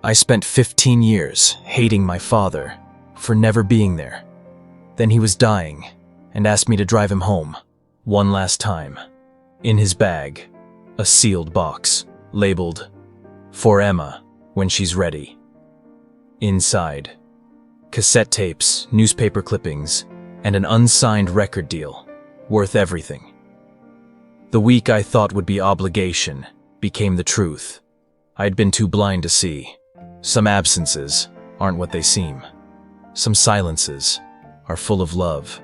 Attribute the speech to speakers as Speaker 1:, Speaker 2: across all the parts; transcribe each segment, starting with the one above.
Speaker 1: I spent 15 years hating my father for never being there. Then he was dying and asked me to drive him home, one last time. In his bag, a sealed box, labeled, "For Emma, when she's ready." Inside, cassette tapes, newspaper clippings, and an unsigned record deal, worth everything. The week I thought would be obligation became the truth. I'd been too blind to see. Some absences aren't what they seem. Some silences are full of love.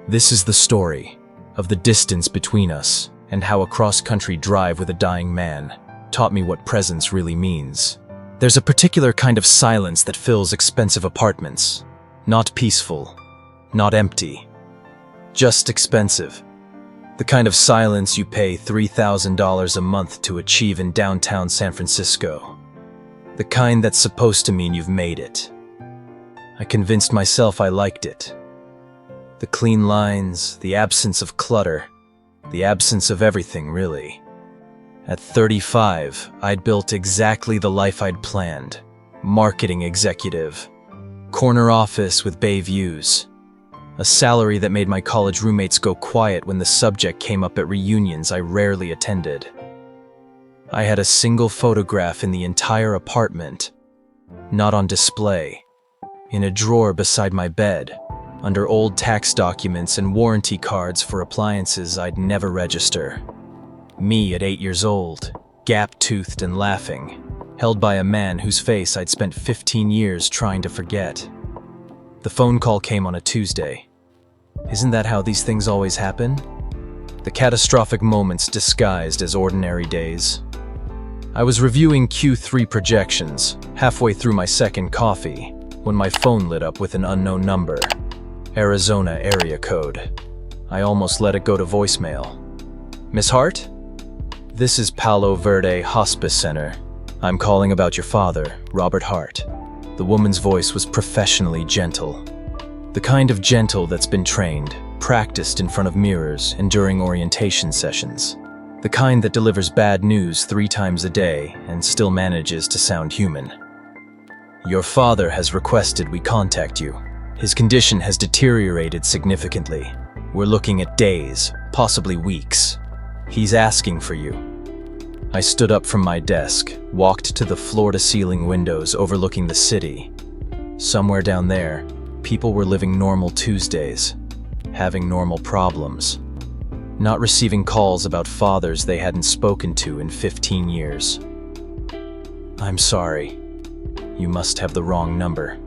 Speaker 1: This is the story of the distance between us and how a cross-country drive with a dying man taught me what presence really means. There's a particular kind of silence that fills expensive apartments. Not peaceful, not empty, just expensive. The kind of silence you pay $3,000 a month to achieve in downtown San Francisco. The kind that's supposed to mean you've made it. I convinced myself I liked it. The clean lines, the absence of clutter, the absence of everything, really. At 35, I'd built exactly the life I'd planned. Marketing executive, corner office with bay views, a salary that made my college roommates go quiet when the subject came up at reunions I rarely attended. I had a single photograph in the entire apartment, not on display, in a drawer beside my bed, under old tax documents and warranty cards for appliances I'd never register. Me at 8 years old, gap-toothed and laughing, held by a man whose face I'd spent 15 years trying to forget. The phone call came on a Tuesday. Isn't that how these things always happen? The catastrophic moments disguised as ordinary days. I was reviewing Q3 projections, halfway through my second coffee, when my phone lit up with an unknown number. Arizona area code. I almost let it go to voicemail. "Miss Hart? This is Palo Verde Hospice Center. I'm calling about your father, Robert Hart." The woman's voice was professionally gentle. The kind of gentle that's been trained, practiced in front of mirrors and during orientation sessions. The kind that delivers bad news 3 times a day and still manages to sound human. "Your father has requested we contact you. His condition has deteriorated significantly. We're looking at days, possibly weeks. He's asking for you." I stood up from my desk, walked to the floor-to-ceiling windows overlooking the city. Somewhere down there, people were living normal Tuesdays, having normal problems, not receiving calls about fathers they hadn't spoken to in 15 years. "I'm sorry. You must have the wrong number.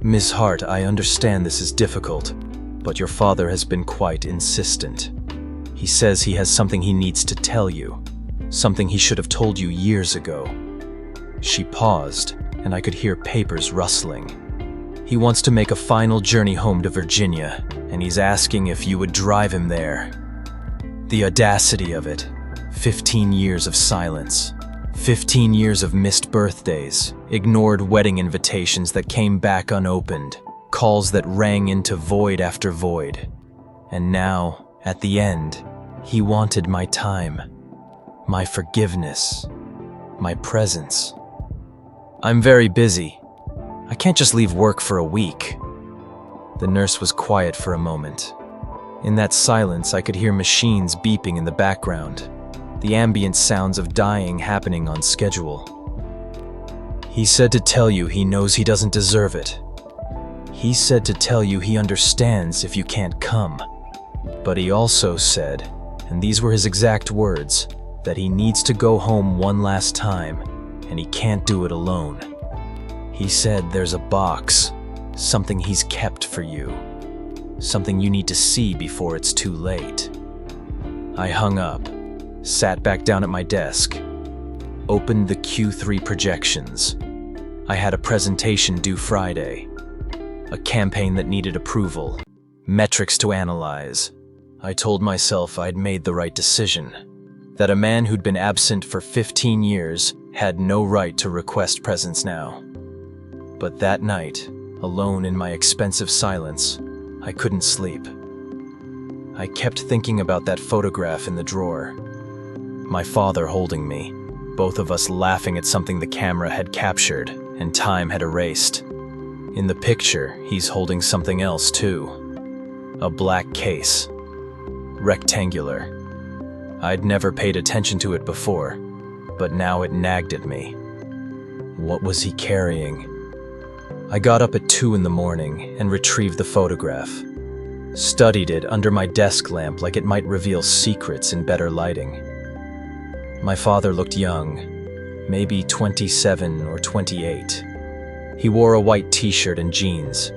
Speaker 1: Ms. Hart, I understand this is difficult, but your father has been quite insistent. He says he has something he needs to tell you, something he should have told you years ago." She paused, and I could hear papers rustling. "He wants to make a final journey home to Virginia, and he's asking if you would drive him there." The audacity of it. 15 years of silence. 15 years of missed birthdays, ignored wedding invitations that came back unopened, calls that rang into void after void. And now, at the end, he wanted my time, my forgiveness, my presence. "I'm very busy. I can't just leave work for a week." The nurse was quiet for a moment. In that silence, I could hear machines beeping in the background, the ambient sounds of dying happening on schedule. "He said to tell you he knows he doesn't deserve it. He said to tell you he understands if you can't come. But he also said, and these were his exact words, that he needs to go home one last time, and he can't do it alone. He said there's a box, something he's kept for you, something you need to see before it's too late." I hung up, sat back down at my desk, opened the Q3 projections. I had a presentation due Friday, a campaign that needed approval, metrics to analyze. I told myself I'd made the right decision, that a man who'd been absent for 15 years had no right to request presence now. But that night, alone in my expensive silence, I couldn't sleep. I kept thinking about that photograph in the drawer. My father holding me, both of us laughing at something the camera had captured and time had erased. In the picture, he's holding something else too. A black case. Rectangular. I'd never paid attention to it before, but now it nagged at me. What was he carrying? I got up at 2 in the morning and retrieved the photograph. Studied it under my desk lamp like it might reveal secrets in better lighting. My father looked young, maybe 27 or 28. He wore a white t-shirt and jeans,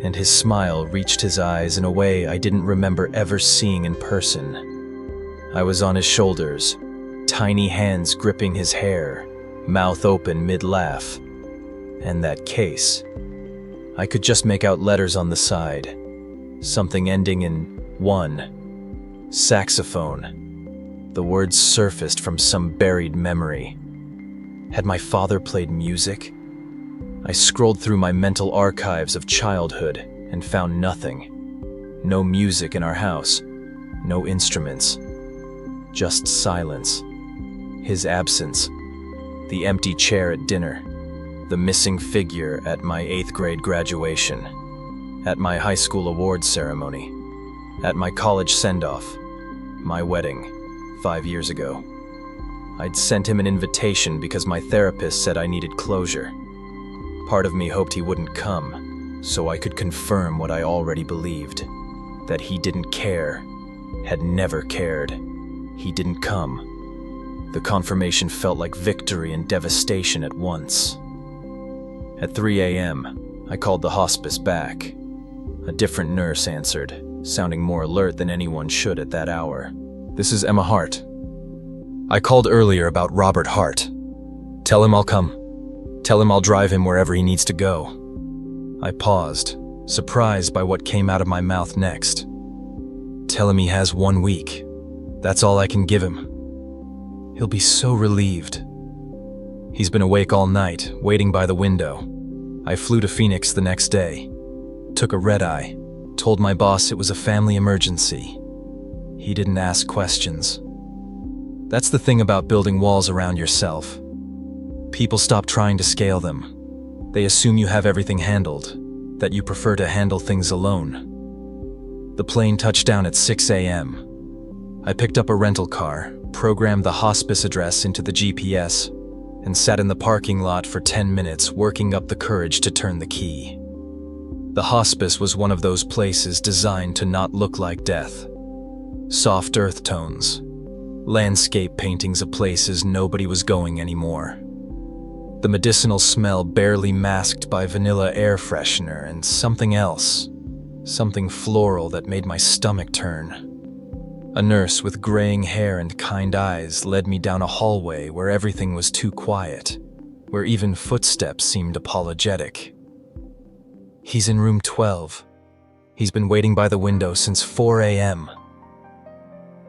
Speaker 1: and his smile reached his eyes in a way I didn't remember ever seeing in person. I was on his shoulders, tiny hands gripping his hair, mouth open mid-laugh. And that case. I could just make out letters on the side, something ending in 1. Saxophone. The words surfaced from some buried memory. Had my father played music? I scrolled through my mental archives of childhood and found nothing. No music in our house, no instruments, just silence. His absence, the empty chair at dinner, the missing figure at my 8th grade graduation, at my high school awards ceremony, at my college send-off, my wedding 5 years ago. I'd sent him an invitation because my therapist said I needed closure. Part of me hoped he wouldn't come, so I could confirm what I already believed, that he didn't care, had never cared. He didn't come. The confirmation felt like victory and devastation at once. At 3 a.m., I called the hospice back. A different nurse answered, sounding more alert than anyone should at that hour. "This is Emma Hart. I called earlier about Robert Hart. Tell him I'll come. Tell him I'll drive him wherever he needs to go." I paused, surprised by what came out of my mouth next. "Tell him he has 1 week. That's all I can give him. He'll be so relieved." He's been awake all night, waiting by the window. I flew to Phoenix the next day, took a red-eye, told my boss it was a family emergency. He didn't ask questions. That's the thing about building walls around yourself. People stop trying to scale them. They assume you have everything handled, that you prefer to handle things alone. The plane touched down at 6 a.m. I picked up a rental car, programmed the hospice address into the GPS, and sat in the parking lot for 10 minutes working up the courage to turn the key. The hospice was one of those places designed to not look like death. Soft earth tones, landscape paintings of places nobody was going anymore. The medicinal smell barely masked by vanilla air freshener and something else, something floral that made my stomach turn. A nurse with graying hair and kind eyes led me down a hallway where everything was too quiet, where even footsteps seemed apologetic. "He's in room 12. He's been waiting by the window since 4 a.m.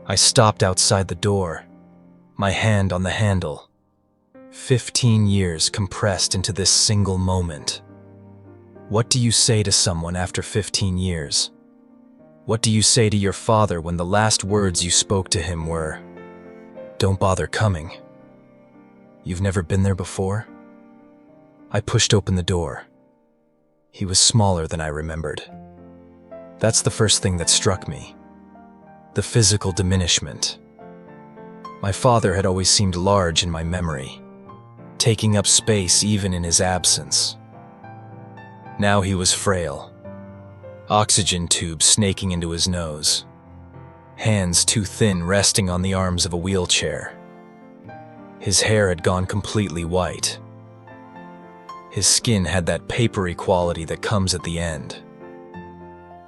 Speaker 1: I stopped outside the door, my hand on the handle. 15 years compressed into this single moment. What do you say to someone after 15 years? What do you say to your father when the last words you spoke to him were, "Don't bother coming"? You've never been there before? I pushed open the door. He was smaller than I remembered. That's the first thing that struck me. The physical diminishment. My father had always seemed large in my memory, taking up space even in his absence. Now he was frail. Oxygen tubes snaking into his nose. Hands too thin resting on the arms of a wheelchair. His hair had gone completely white. His skin had that papery quality that comes at the end.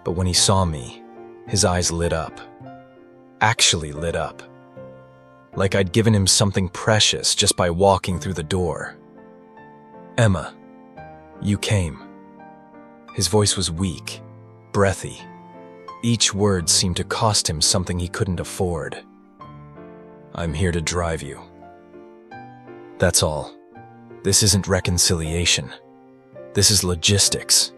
Speaker 1: But when he saw me, his eyes lit up. Actually lit up. Like I'd given him something precious just by walking through the door. "Emma, you came." His voice was weak, breathy. Each word seemed to cost him something he couldn't afford. "I'm here to drive you. That's all. This isn't reconciliation. This is logistics."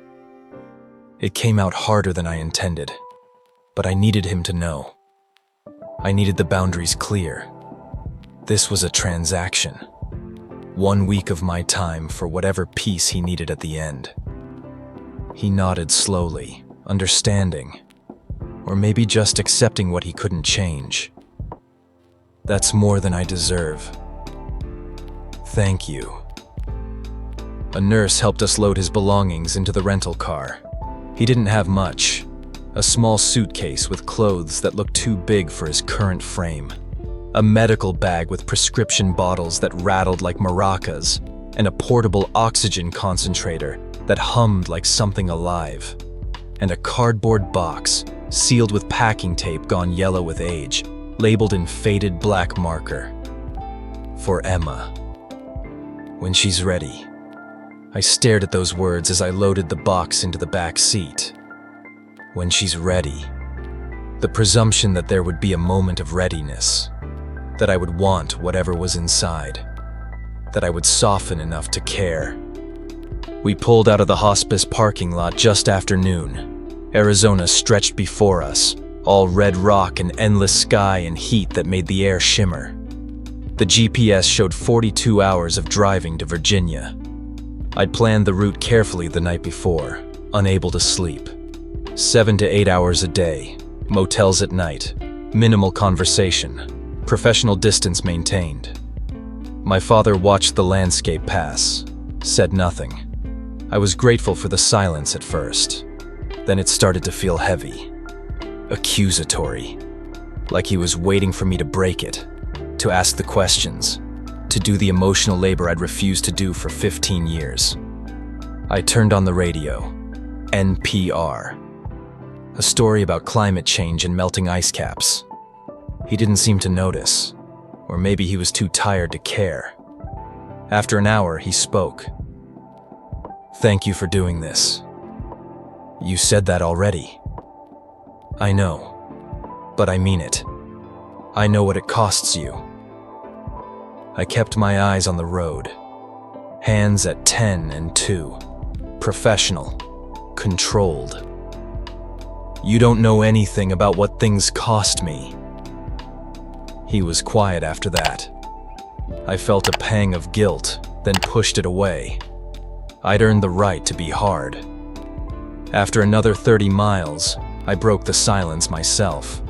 Speaker 1: It came out harder than I intended, but I needed him to know. I needed the boundaries clear. This was a transaction, 1 week of my time for whatever peace he needed at the end. He nodded slowly, understanding, or maybe just accepting what he couldn't change. That's more than I deserve. Thank you. A nurse helped us load his belongings into the rental car. He didn't have much. A small suitcase with clothes that looked too big for his current frame. A medical bag with prescription bottles that rattled like maracas, and a portable oxygen concentrator that hummed like something alive. And a cardboard box, sealed with packing tape gone yellow with age, labeled in faded black marker. For Emma. When she's ready. I stared at those words as I loaded the box into the back seat. When she's ready. The presumption that there would be a moment of readiness. That I would want whatever was inside. That I would soften enough to care. We pulled out of the hospice parking lot just after noon. Arizona stretched before us, all red rock and endless sky and heat that made the air shimmer. The GPS showed 42 hours of driving to Virginia. I'd planned the route carefully the night before, unable to sleep. 7 to 8 hours a day, motels at night, minimal conversation, professional distance maintained. My father watched the landscape pass, said nothing. I was grateful for the silence at first. Then it started to feel heavy, accusatory, like he was waiting for me to break it, to ask the questions, to do the emotional labor I'd refused to do for 15 years. I turned on the radio, NPR. A story about climate change and melting ice caps. He didn't seem to notice, or maybe he was too tired to care. After an hour, he spoke. Thank you for doing this. You said that already. I know, but I mean it. I know what it costs you. I kept my eyes on the road. Hands at 10 and 2. Professional. Controlled. You don't know anything about what things cost me. He was quiet after that. I felt a pang of guilt, then pushed it away. I'd earned the right to be hard. After another 30 miles, I broke the silence myself.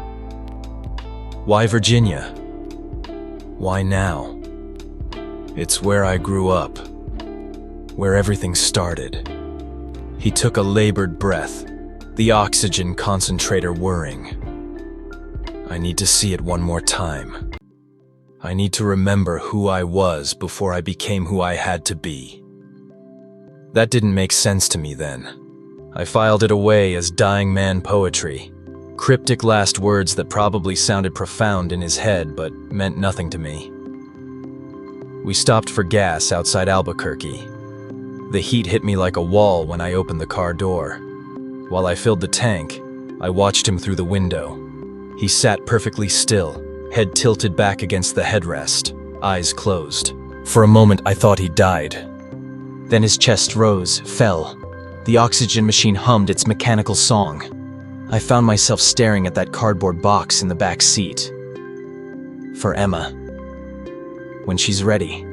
Speaker 1: Why Virginia? Why now? It's where I grew up, where everything started. He took a labored breath, the oxygen concentrator whirring. I need to see it one more time. I need to remember who I was before I became who I had to be. That didn't make sense to me then. I filed it away as dying man poetry, cryptic last words that probably sounded profound in his head but meant nothing to me. We stopped for gas outside Albuquerque. The heat hit me like a wall when I opened the car door. While I filled the tank, I watched him through the window. He sat perfectly still, head tilted back against the headrest, eyes closed. For a moment, I thought he died. Then his chest rose, fell. The oxygen machine hummed its mechanical song. I found myself staring at that cardboard box in the back seat. For Emma. When she's ready.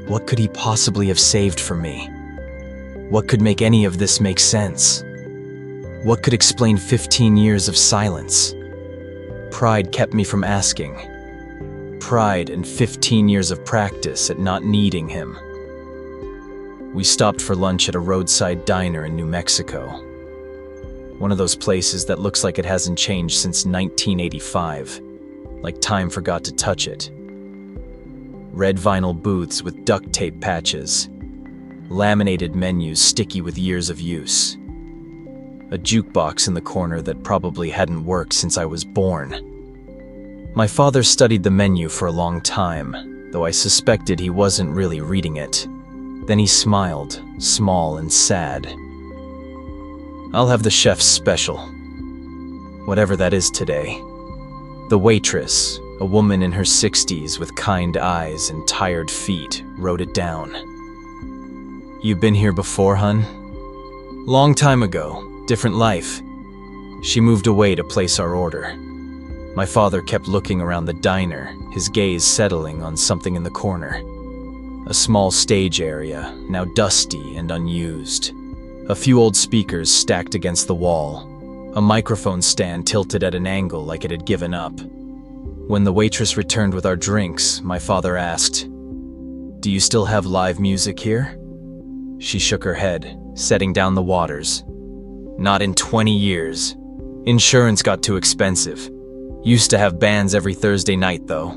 Speaker 1: What could he possibly have saved from me? What could make any of this make sense? What could explain 15 years of silence? Pride kept me from asking. Pride and 15 years of practice at not needing him. We stopped for lunch at a roadside diner in New Mexico. One of those places that looks like it hasn't changed since 1985, like time forgot to touch it. Red vinyl booths with duct tape patches. Laminated menus sticky with years of use. A jukebox in the corner that probably hadn't worked since I was born. My father studied the menu for a long time, though I suspected he wasn't really reading it. Then he smiled, small and sad. I'll have the chef's special. Whatever that is today. The waitress, a woman in her 60s with kind eyes and tired feet, wrote it down. You been here before, hun? Long time ago. Different life. She moved away to place our order. My father kept looking around the diner, his gaze settling on something in the corner. A small stage area, now dusty and unused. A few old speakers stacked against the wall. A microphone stand tilted at an angle like it had given up. When the waitress returned with our drinks, my father asked, "Do you still have live music here?" She shook her head, setting down the waters. "Not in 20 years. Insurance got too expensive. Used to have bands every Thursday night, though.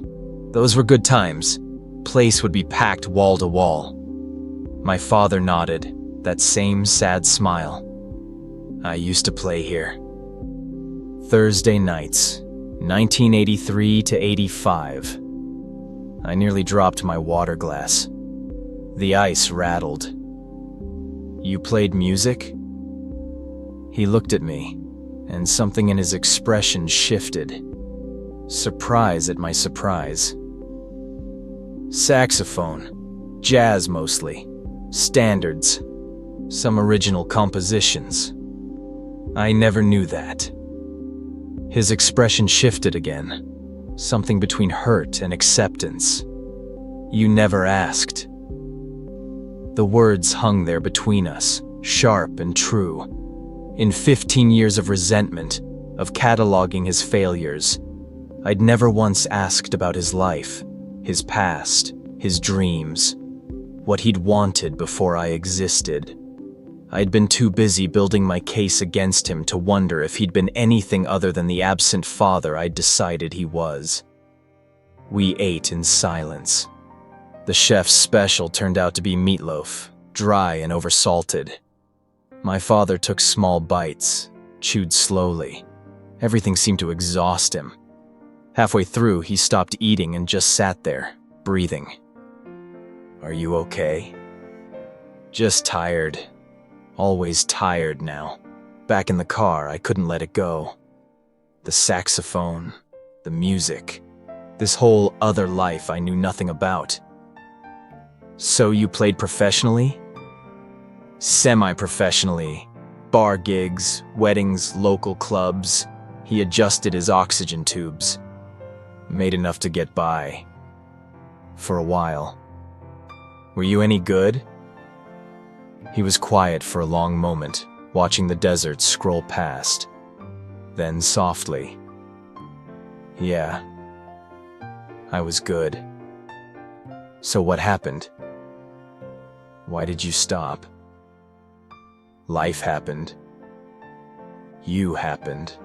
Speaker 1: Those were good times. Place would be packed wall to wall." My father nodded, that same sad smile. "I used to play here." Thursday nights, 1983 to 85. I nearly dropped my water glass. The ice rattled. "You played music?" He looked at me, and something in his expression shifted. Surprise at my surprise. "Saxophone. Jazz mostly. Standards. Some original compositions." I never knew that. His expression shifted again. Something between hurt and acceptance. "You never asked." The words hung there between us, sharp and true. In 15 years of resentment, of cataloging his failures, I'd never once asked about his life, his past, his dreams, what he'd wanted before I existed. I'd been too busy building my case against him to wonder if he'd been anything other than the absent father I'd decided he was. We ate in silence. The chef's special turned out to be meatloaf, dry and oversalted. My father took small bites, chewed slowly. Everything seemed to exhaust him. Halfway through, he stopped eating and just sat there, breathing. "Are you okay?" "Just tired. Always tired now. Back in the car, I couldn't let it go. The saxophone, the music, this whole other life I knew nothing about." "So you played professionally?" "Semi-professionally. Bar gigs, weddings, local clubs." He adjusted his oxygen tubes. "Made enough to get by. For a while." "Were you any good?" He was quiet for a long moment, watching the desert scroll past. Then softly, "Yeah, I was good." "So what happened?" "Why did you stop?" "Life happened. You happened.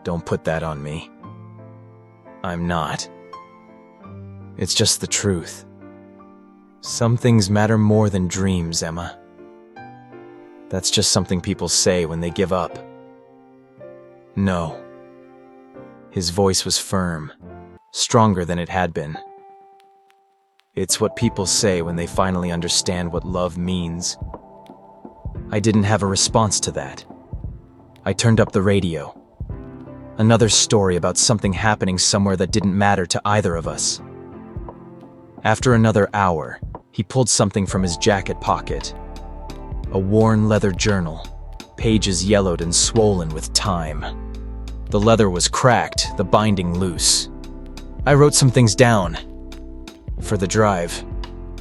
Speaker 1: Don't put that on me." "I'm not. It's just the truth. Some things matter more than dreams, Emma. That's just something people say when they give up." "No." His voice was firm, stronger than it had been. "It's what people say when they finally understand what love means." I didn't have a response to that. I turned up the radio. Another story about something happening somewhere that didn't matter to either of us. After another hour, he pulled something from his jacket pocket. A worn leather journal, pages yellowed and swollen with time. The leather was cracked, the binding loose. "I wrote some things down for the drive.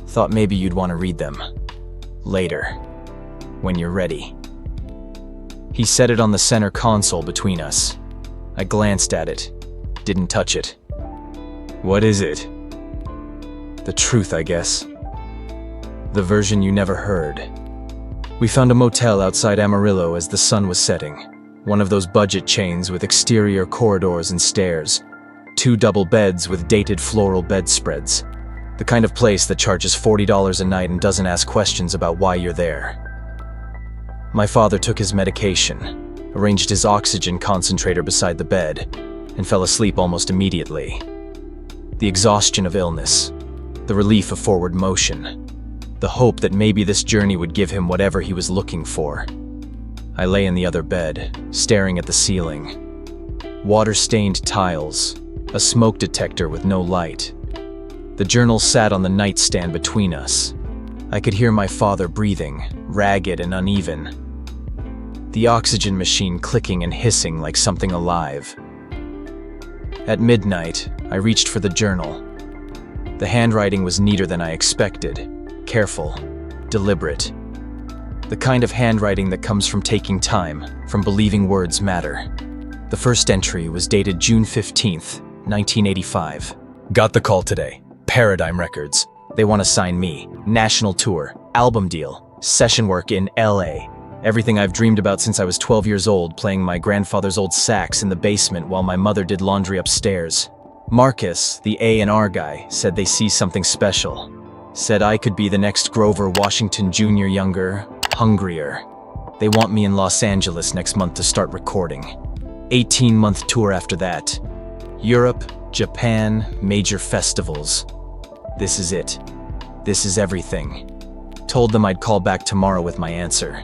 Speaker 1: Thought maybe you'd want to read them. Later, when you're ready." He set it on the center console between us. I glanced at it, didn't touch it. "What is it?" "The truth, I guess. The version you never heard." We found a motel outside Amarillo as the sun was setting. One of those budget chains with exterior corridors and stairs. 2 double beds with dated floral bedspreads. The kind of place that charges $40 a night and doesn't ask questions about why you're there. My father took his medication, arranged his oxygen concentrator beside the bed, and fell asleep almost immediately. The exhaustion of illness, the relief of forward motion, the hope that maybe this journey would give him whatever he was looking for. I lay in the other bed, staring at the ceiling. Water-stained tiles, a smoke detector with no light. The journal sat on the nightstand between us. I could hear my father breathing, ragged and uneven. The oxygen machine clicking and hissing like something alive. At midnight, I reached for the journal. The handwriting was neater than I expected. Careful, deliberate. The kind of handwriting that comes from taking time, from believing words matter. The first entry was dated June 15th, 1985. Got the call today. Paradigm Records. They want to sign me. National tour, album deal, session work in LA. Everything I've dreamed about since I was 12 years old, playing my grandfather's old sax in the basement while my mother did laundry upstairs. Marcus, the A&R guy, said they see something special. Said I could be the next Grover Washington Jr. younger, hungrier. They want me in Los Angeles next month to start recording. 18-month tour after that. Europe, Japan, major festivals. This is it. This is everything. Told them I'd call back tomorrow with my answer.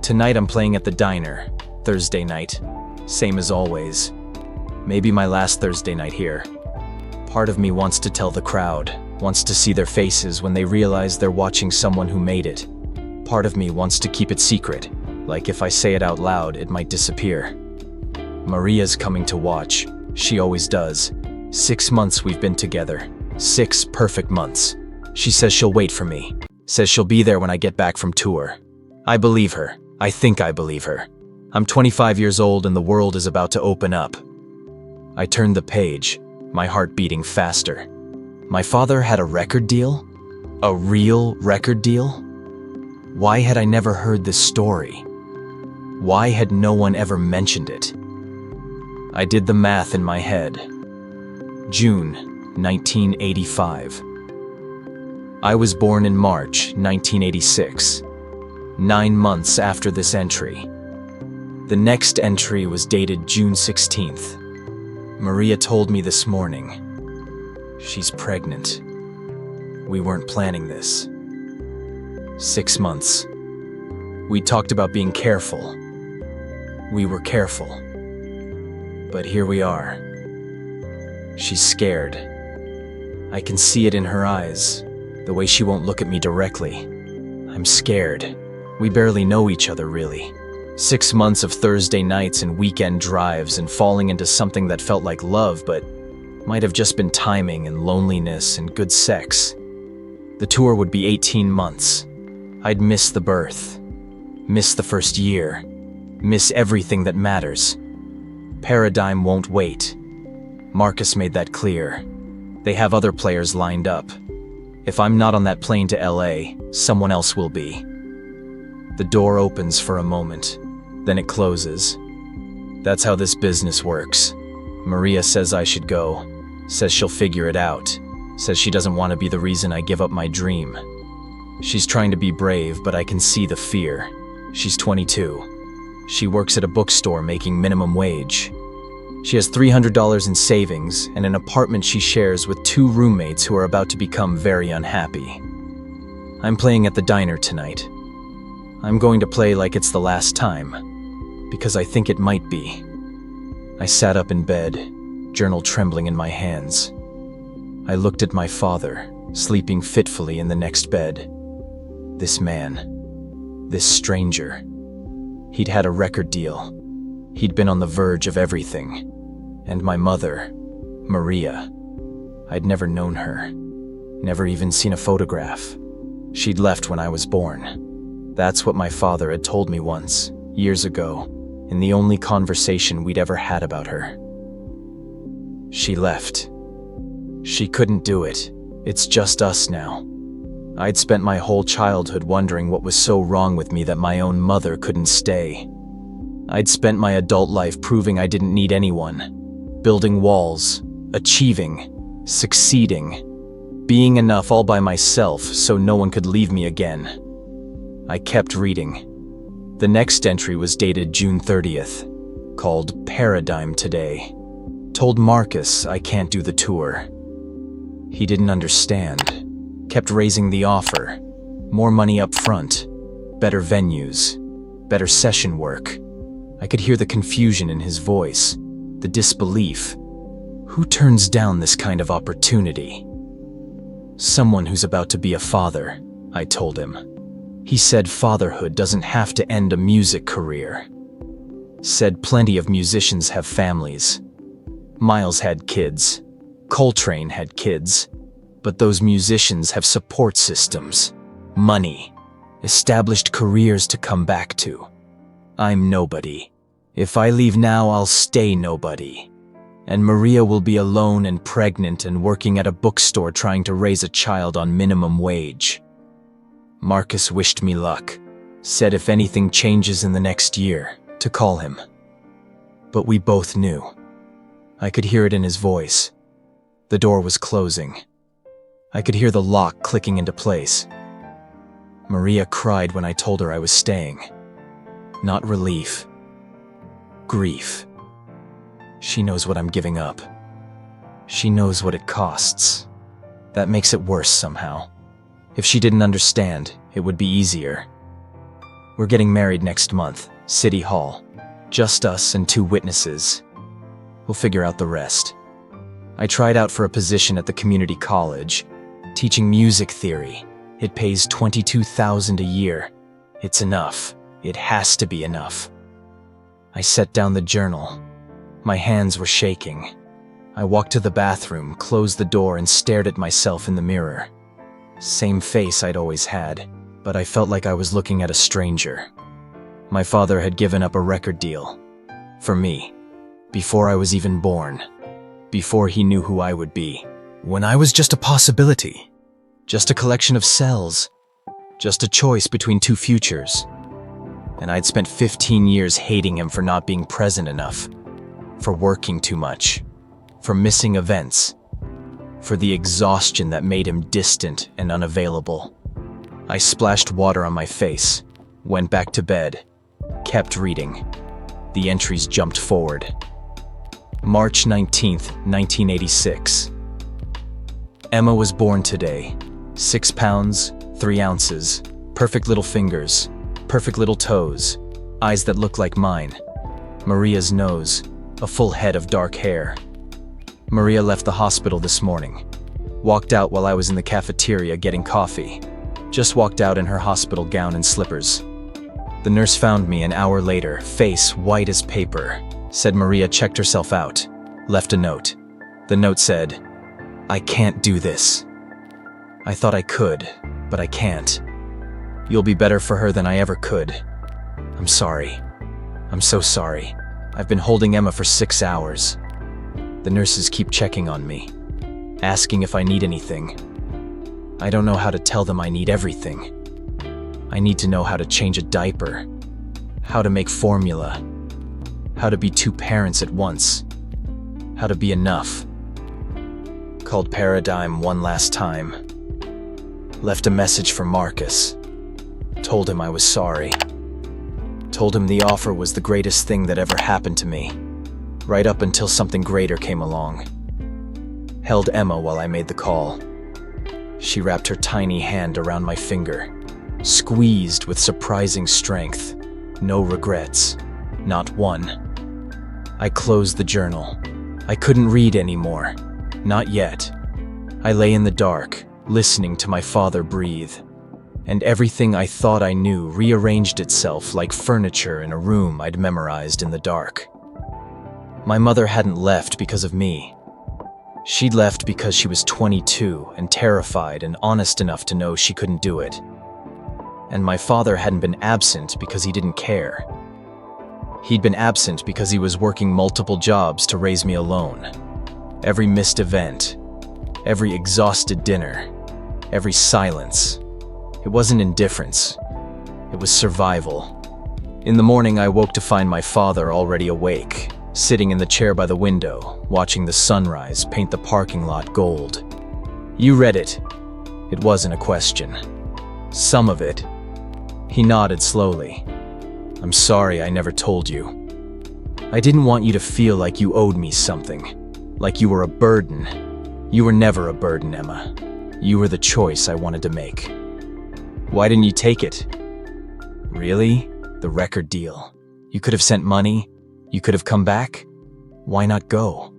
Speaker 1: Tonight I'm playing at the diner, Thursday night. Same as always. Maybe my last Thursday night here. Part of me wants to tell the crowd, wants to see their faces when they realize they're watching someone who made it. Part of me wants to keep it secret, like if I say it out loud, it might disappear. Maria's coming to watch. She always does. 6 months we've been together. 6 perfect months. She says she'll wait for me. Says she'll be there when I get back from tour. I believe her. I think I believe her. I'm 25 years old and the world is about to open up. I turned the page, my heart beating faster. My father had a record deal? A real record deal? Why had I never heard this story? Why had no one ever mentioned it? I did the math in my head. June 1985. I was born in March 1986, 9 months after this entry. The next entry was dated June 16th. Maria told me this morning. She's pregnant. We weren't planning this. 6 months. We talked about being careful. We were careful. But here we are. She's scared. I can see it in her eyes, the way she won't look at me directly. I'm scared. We barely know each other, really. 6 months of Thursday nights and weekend drives and falling into something that felt like love, but might have just been timing and loneliness and good sex. The tour would be 18 months. I'd miss the birth, miss the first year, miss everything that matters. Paradigm won't wait. Marcus made that clear. They have other players lined up. If I'm not on that plane to LA, someone else will be. The door opens for a moment, then it closes. That's how this business works. Maria says I should go, says she'll figure it out, says she doesn't want to be the reason I give up my dream. She's trying to be brave, but I can see the fear. She's 22. She works at a bookstore making minimum wage. She has $300 in savings and an apartment she shares with 2 roommates who are about to become very unhappy. I'm playing at the diner tonight. I'm going to play like it's the last time, because I think it might be. I sat up in bed, journal trembling in my hands. I looked at my father, sleeping fitfully in the next bed. This man, this stranger. He'd had a record deal. He'd been on the verge of everything. And my mother, Maria. I'd never known her, never even seen a photograph. She'd left when I was born. That's what my father had told me once, years ago, in the only conversation we'd ever had about her. She left. She couldn't do it. It's just us now. I'd spent my whole childhood wondering what was so wrong with me that my own mother couldn't stay. I'd spent my adult life proving I didn't need anyone, building walls, achieving, succeeding, being enough all by myself so no one could leave me again. I kept reading. The next entry was dated June 30th, called Paradigm Today. Told Marcus I can't do the tour. He didn't understand. Kept raising the offer. More money up front. Better venues. Better session work. I could hear the confusion in his voice. The disbelief. Who turns down this kind of opportunity? Someone who's about to be a father, I told him. He said fatherhood doesn't have to end a music career. Said plenty of musicians have families. Miles had kids. Coltrane had kids. But those musicians have support systems, money, established careers to come back to. I'm nobody. If I leave now, I'll stay nobody. And Maria will be alone and pregnant and working at a bookstore trying to raise a child on minimum wage. Marcus wished me luck, said if anything changes in the next year, to call him. But we both knew. I could hear it in his voice. The door was closing. I could hear the lock clicking into place. Maria cried when I told her I was staying. Not relief. Grief. She knows what I'm giving up. She knows what it costs. That makes it worse somehow. If she didn't understand, it would be easier. We're getting married next month, City Hall. Just us and 2 witnesses. We'll figure out the rest. I tried out for a position at the community college, teaching music theory. It pays $22,000 a year. It's enough. It has to be enough. I set down the journal. My hands were shaking. I walked to the bathroom, closed the door, and stared at myself in the mirror. Same face I'd always had, but I felt like I was looking at a stranger. My father had given up a record deal. For me. Before I was even born. Before he knew who I would be. When I was just a possibility. Just a collection of cells. Just a choice between 2 futures. And I'd spent 15 years hating him for not being present enough. For working too much. For missing events. For the exhaustion that made him distant and unavailable. I splashed water on my face. Went back to bed. Kept reading. The entries jumped forward. March 19th, 1986. Emma was born today. 6 pounds, 3 ounces. Perfect little fingers. Perfect little toes. Eyes that look like mine. Maria's nose. A full head of dark hair. Maria left the hospital this morning. Walked out while I was in the cafeteria getting coffee. Just walked out in her hospital gown and slippers. The nurse found me an hour later, face white as paper. Said Maria checked herself out. Left a note. The note said, "I can't do this. I thought I could, but I can't. You'll be better for her than I ever could. I'm sorry. I'm so sorry. I've been holding Emma for 6 hours. The nurses keep checking on me, asking if I need anything. I don't know how to tell them I need everything. I need to know how to change a diaper, how to make formula, how to be 2 parents at once, how to be enough." Called Paradigm one last time. Left a message for Marcus. Told him I was sorry. Told him the offer was the greatest thing that ever happened to me, right up until something greater came along. Held Emma while I made the call. She wrapped her tiny hand around my finger, squeezed with surprising strength. No regrets. Not one. I closed the journal. I couldn't read anymore. Not yet. I lay in the dark, listening to my father breathe. And everything I thought I knew rearranged itself like furniture in a room I'd memorized in the dark. My mother hadn't left because of me. She'd left because she was 22 and terrified and honest enough to know she couldn't do it. And my father hadn't been absent because he didn't care. He'd been absent because he was working multiple jobs to raise me alone. Every missed event, every exhausted dinner, every silence. It wasn't indifference. It was survival. In the morning, I woke to find my father already awake, sitting in the chair by the window, watching the sunrise paint the parking lot gold. "You read it." It wasn't a question. "Some of it." He nodded slowly. "I'm sorry I never told you. I didn't want you to feel like you owed me something, like you were a burden. You were never a burden, Emma. You were the choice I wanted to make." "Why didn't you take it?" "Really? The record deal. You could have sent money. You could have come back. Why not go?"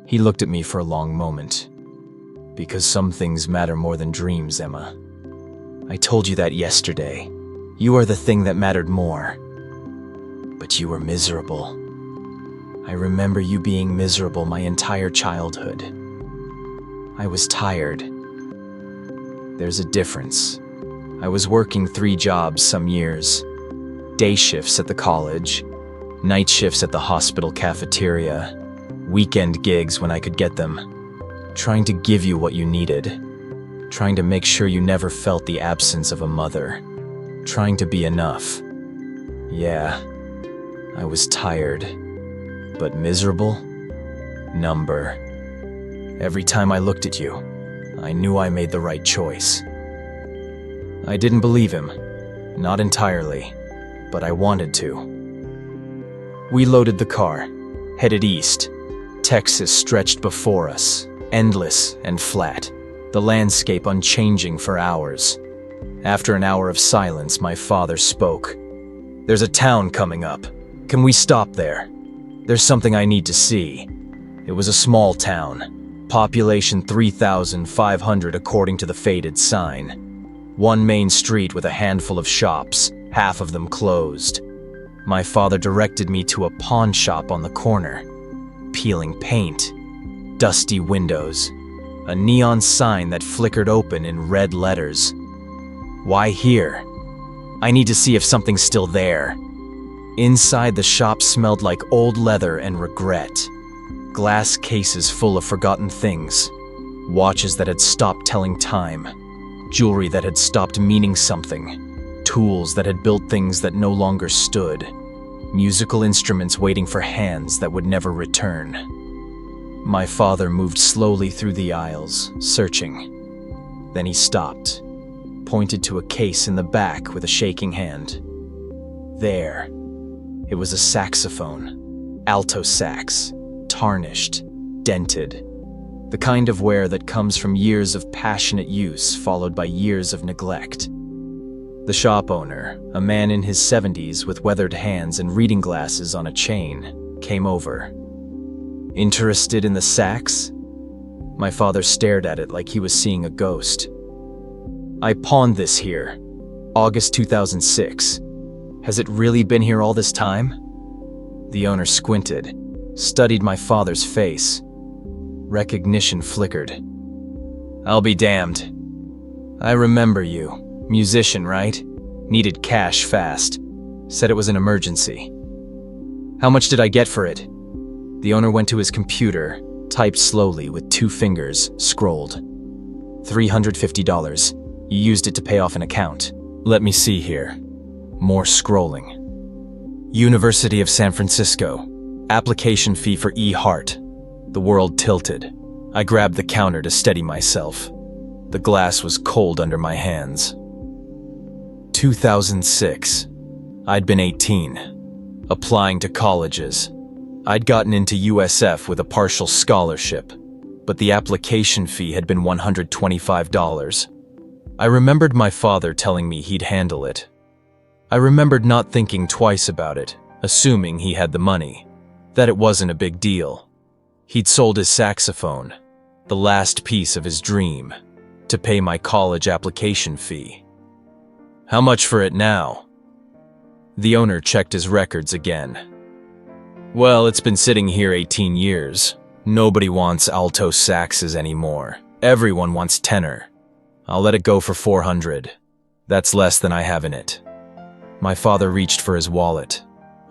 Speaker 1: He looked at me for a long moment. "Because some things matter more than dreams, Emma. I told you that yesterday. You are the thing that mattered more. But you were miserable. I remember you being miserable my entire childhood. I was tired. There's a difference. I was working 3 jobs some years. Day shifts at the college, night shifts at the hospital cafeteria, weekend gigs when I could get them. Trying to give you what you needed. Trying to make sure you never felt the absence of a mother. Trying to be enough. Yeah, I was tired. But miserable? Number. Every time I looked at you, I knew I made the right choice. I didn't believe him. Not entirely. But I wanted to. We loaded the car, headed east. Texas stretched before us, endless and flat, the landscape unchanging for hours. After an hour of silence, my father spoke. "There's a town coming up. Can we stop there? There's something I need to see." It was a small town, population 3,500 according to the faded sign. One main street with a handful of shops, half of them closed. My father directed me to a pawn shop on the corner. Peeling paint, dusty windows, a neon sign that flickered open in red letters. Why here? I need to see if something's still there. Inside, the shop smelled like old leather and regret. Glass cases full of forgotten things. Watches that had stopped telling time. Jewelry that had stopped meaning something. Tools that had built things that no longer stood. Musical instruments waiting for hands that would never return. My father moved slowly through the aisles, searching. Then he stopped, pointed to a case in the back with a shaking hand. There. It was a saxophone. Alto sax. Tarnished. Dented. The kind of wear that comes from years of passionate use followed by years of neglect. The shop owner, a man in his 70s with weathered hands and reading glasses on a chain, came over. "Interested in the sax?" My father stared at it like he was seeing a ghost. "I pawned this here, August 2006. Has it really been here all this time?" The owner squinted, studied my father's face. Recognition flickered. "I'll be damned. I remember you. Musician, right? Needed cash fast. Said it was an emergency. How much did I get for it?" The owner went to his computer, typed slowly with 2 fingers, scrolled. $350. You used it to pay off an account. Let me see here. More scrolling. University of San Francisco. Application fee for E. Hart. The world tilted. I grabbed the counter to steady myself. The glass was cold under my hands. 2006. I'd been 18. Applying to colleges. I'd gotten into USF with a partial scholarship, but the application fee had been $125. I remembered my father telling me he'd handle it. I remembered not thinking twice about it, assuming he had the money, that it wasn't a big deal. He'd sold his saxophone, the last piece of his dream, to pay my college application fee. How much for it now? The owner checked his records again. Well, it's been sitting here 18 years. Nobody wants alto saxes anymore. Everyone wants tenor. I'll let it go for $400. That's less than I have in it. My father reached for his wallet.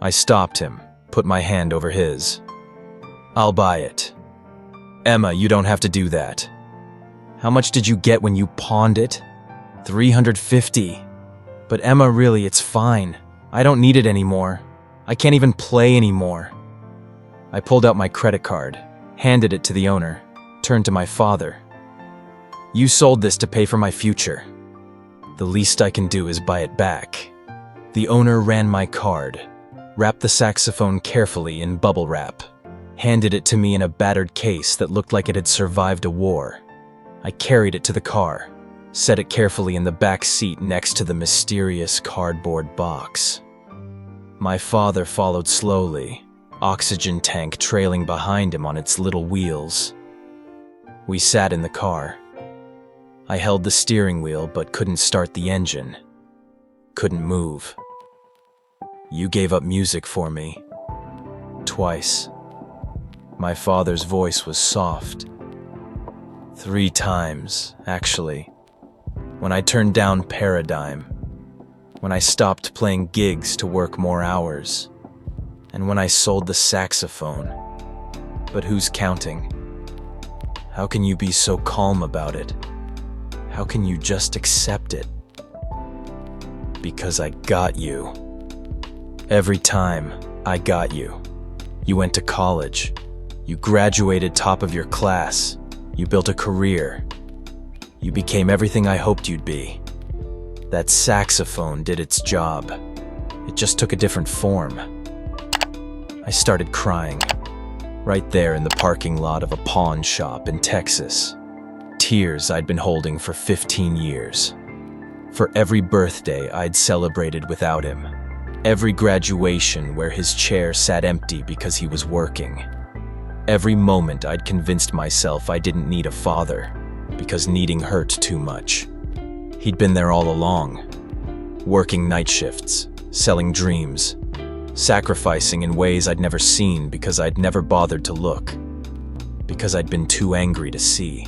Speaker 1: I stopped him, put my hand over his. I'll buy it. Emma, you don't have to do that. How much did you get when you pawned it? $350. But Emma, really, it's fine. I don't need it anymore. I can't even play anymore. I pulled out my credit card, handed it to the owner, turned to my father. You sold this to pay for my future. The least I can do is buy it back. The owner ran my card, wrapped the saxophone carefully in bubble wrap, handed it to me in a battered case that looked like it had survived a war. I carried it to the car, set it carefully in the back seat next to the mysterious cardboard box. My father followed slowly, oxygen tank trailing behind him on its little wheels. We sat in the car. I held the steering wheel but couldn't start the engine. Couldn't move. You gave up music for me. Twice. My father's voice was soft. 3 times, actually. When I turned down Paradigm, when I stopped playing gigs to work more hours, and when I sold the saxophone. But who's counting? How can you be so calm about it? How can you just accept it? Because I got you. Every time I got you. You went to college. You graduated top of your class. You built a career. You became everything I hoped you'd be. That saxophone did its job. It just took a different form. I started crying. Right there in the parking lot of a pawn shop in Texas. Tears I'd been holding for 15 years. For every birthday I'd celebrated without him. Every graduation where his chair sat empty because he was working. Every moment I'd convinced myself I didn't need a father because needing hurt too much. He'd been there all along, working night shifts, selling dreams, sacrificing in ways I'd never seen because I'd never bothered to look, because I'd been too angry to see.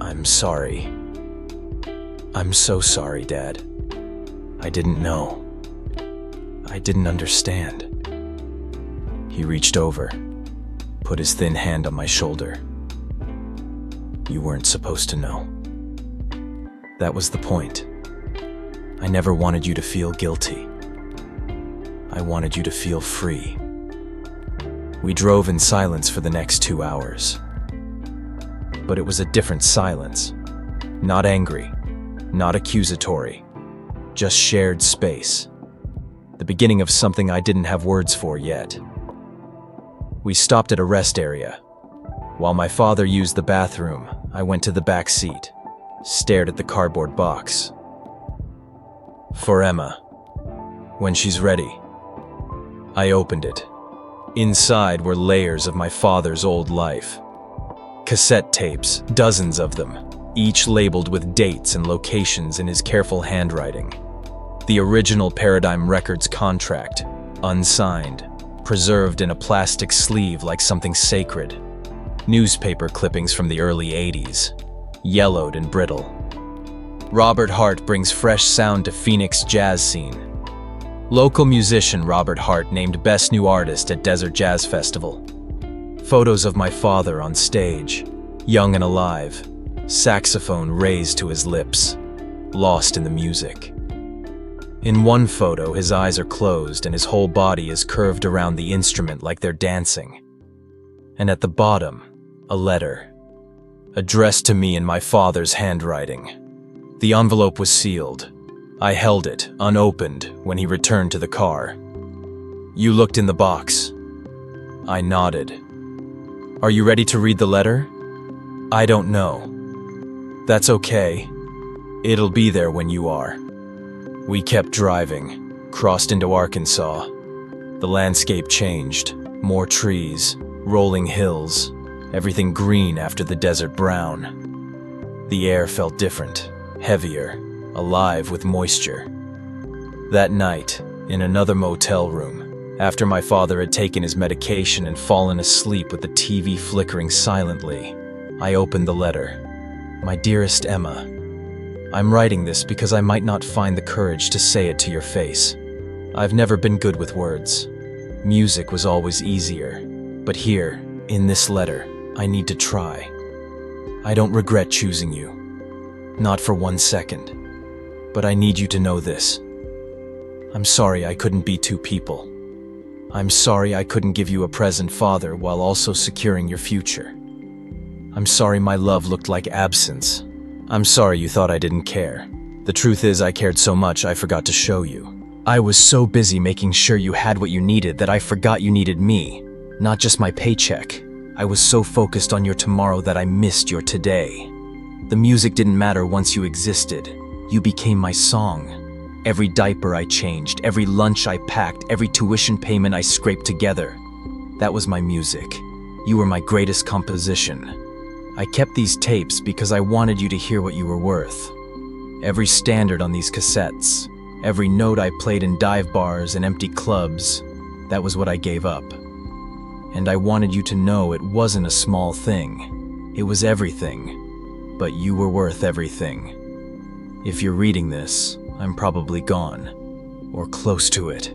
Speaker 1: I'm sorry. I'm so sorry, Dad. I didn't know. I didn't understand. He reached over, put his thin hand on my shoulder. You weren't supposed to know. That was the point. I never wanted you to feel guilty. I wanted you to feel free. We drove in silence for the next 2 hours. But it was a different silence. Not angry, not accusatory, just shared space. The beginning of something I didn't have words for yet. We stopped at a rest area. While my father used the bathroom, I went to the back seat, stared at the cardboard box. For Emma, when she's ready. I opened it. Inside were layers of my father's old life. Cassette tapes, dozens of them, each labeled with dates and locations in his careful handwriting. The original Paradigm Records contract, unsigned, preserved in a plastic sleeve like something sacred. Newspaper clippings from the early 80s, yellowed and brittle. Robert Hart brings fresh sound to Phoenix jazz scene. Local musician Robert Hart named Best New Artist at Desert Jazz Festival. Photos of my father on stage, young and alive, saxophone raised to his lips, lost in the music. In one photo, his eyes are closed and his whole body is curved around the instrument like they're dancing. And at the bottom, a letter, addressed to me in my father's handwriting. The envelope was sealed. I held it, unopened, when he returned to the car. You looked in the box. I nodded. Are you ready to read the letter? I don't know. That's okay. It'll be there when you are. We kept driving, crossed into Arkansas. The landscape changed. More trees, rolling hills, everything green after the desert brown. The air felt different, heavier, alive with moisture. That night, in another motel room, after my father had taken his medication and fallen asleep with the TV flickering silently, I opened the letter. My dearest Emma, I'm writing this because I might not find the courage to say it to your face. I've never been good with words. Music was always easier. But here, in this letter, I need to try. I don't regret choosing you. Not for 1 second. But I need you to know this. I'm sorry I couldn't be 2 people. I'm sorry I couldn't give you a present father while also securing your future. I'm sorry my love looked like absence. I'm sorry you thought I didn't care. The truth is I cared so much I forgot to show you. I was so busy making sure you had what you needed that I forgot you needed me, not just my paycheck. I was so focused on your tomorrow that I missed your today. The music didn't matter once you existed. You became my song. Every diaper I changed, every lunch I packed, every tuition payment I scraped together. That was my music. You were my greatest composition. I kept these tapes because I wanted you to hear what you were worth. Every standard on these cassettes, every note I played in dive bars and empty clubs, that was what I gave up. And I wanted you to know it wasn't a small thing. It was everything, but you were worth everything. If you're reading this, I'm probably gone, or close to it.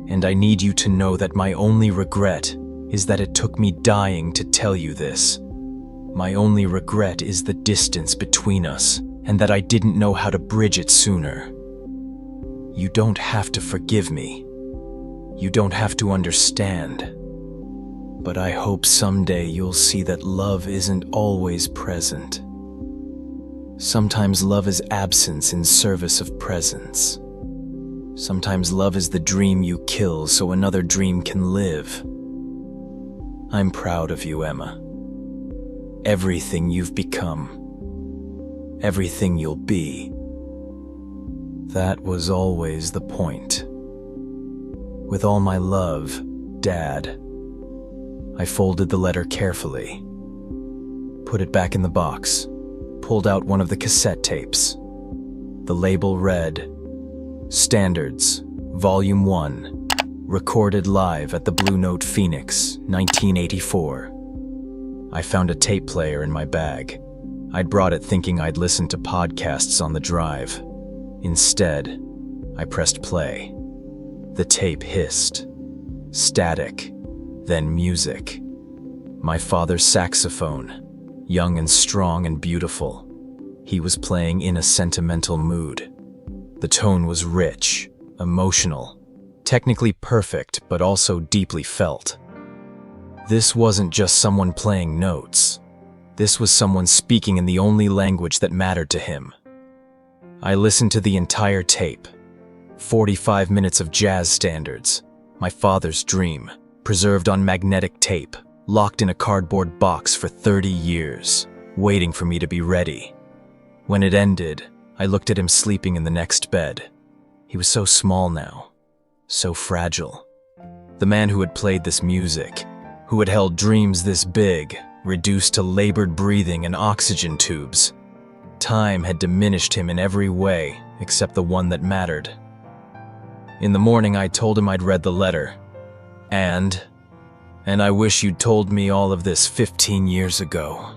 Speaker 1: And I need you to know that my only regret is that it took me dying to tell you this. My only regret is the distance between us, and that I didn't know how to bridge it sooner. You don't have to forgive me. You don't have to understand. But I hope someday you'll see that love isn't always present. Sometimes love is absence in service of presence. Sometimes love is the dream you kill so another dream can live. I'm proud of you, Emma. Everything you've become. Everything you'll be. That was always the point. With all my love, Dad. I folded the letter carefully, put it back in the box, pulled out one of the cassette tapes. The label read, Standards, Volume 1, recorded live at the Blue Note Phoenix, 1984. I found a tape player in my bag. I'd brought it thinking I'd listen to podcasts on the drive. Instead, I pressed play. The tape hissed. Static. Then music. My father's saxophone, young and strong and beautiful. He was playing in a sentimental mood. The tone was rich, emotional, technically perfect, but also deeply felt. This wasn't just someone playing notes. This was someone speaking in the only language that mattered to him. I listened to the entire tape. 45 minutes of jazz standards, my father's dream. Preserved on magnetic tape, locked in a cardboard box for 30 years, waiting for me to be ready. When it ended, I looked at him sleeping in the next bed. He was so small now, so fragile. The man who had played this music, who had held dreams this big, reduced to labored breathing and oxygen tubes. Time had diminished him in every way except the one that mattered. In the morning, I told him I'd read the letter. And I wish you'd told me all of this 15 years ago,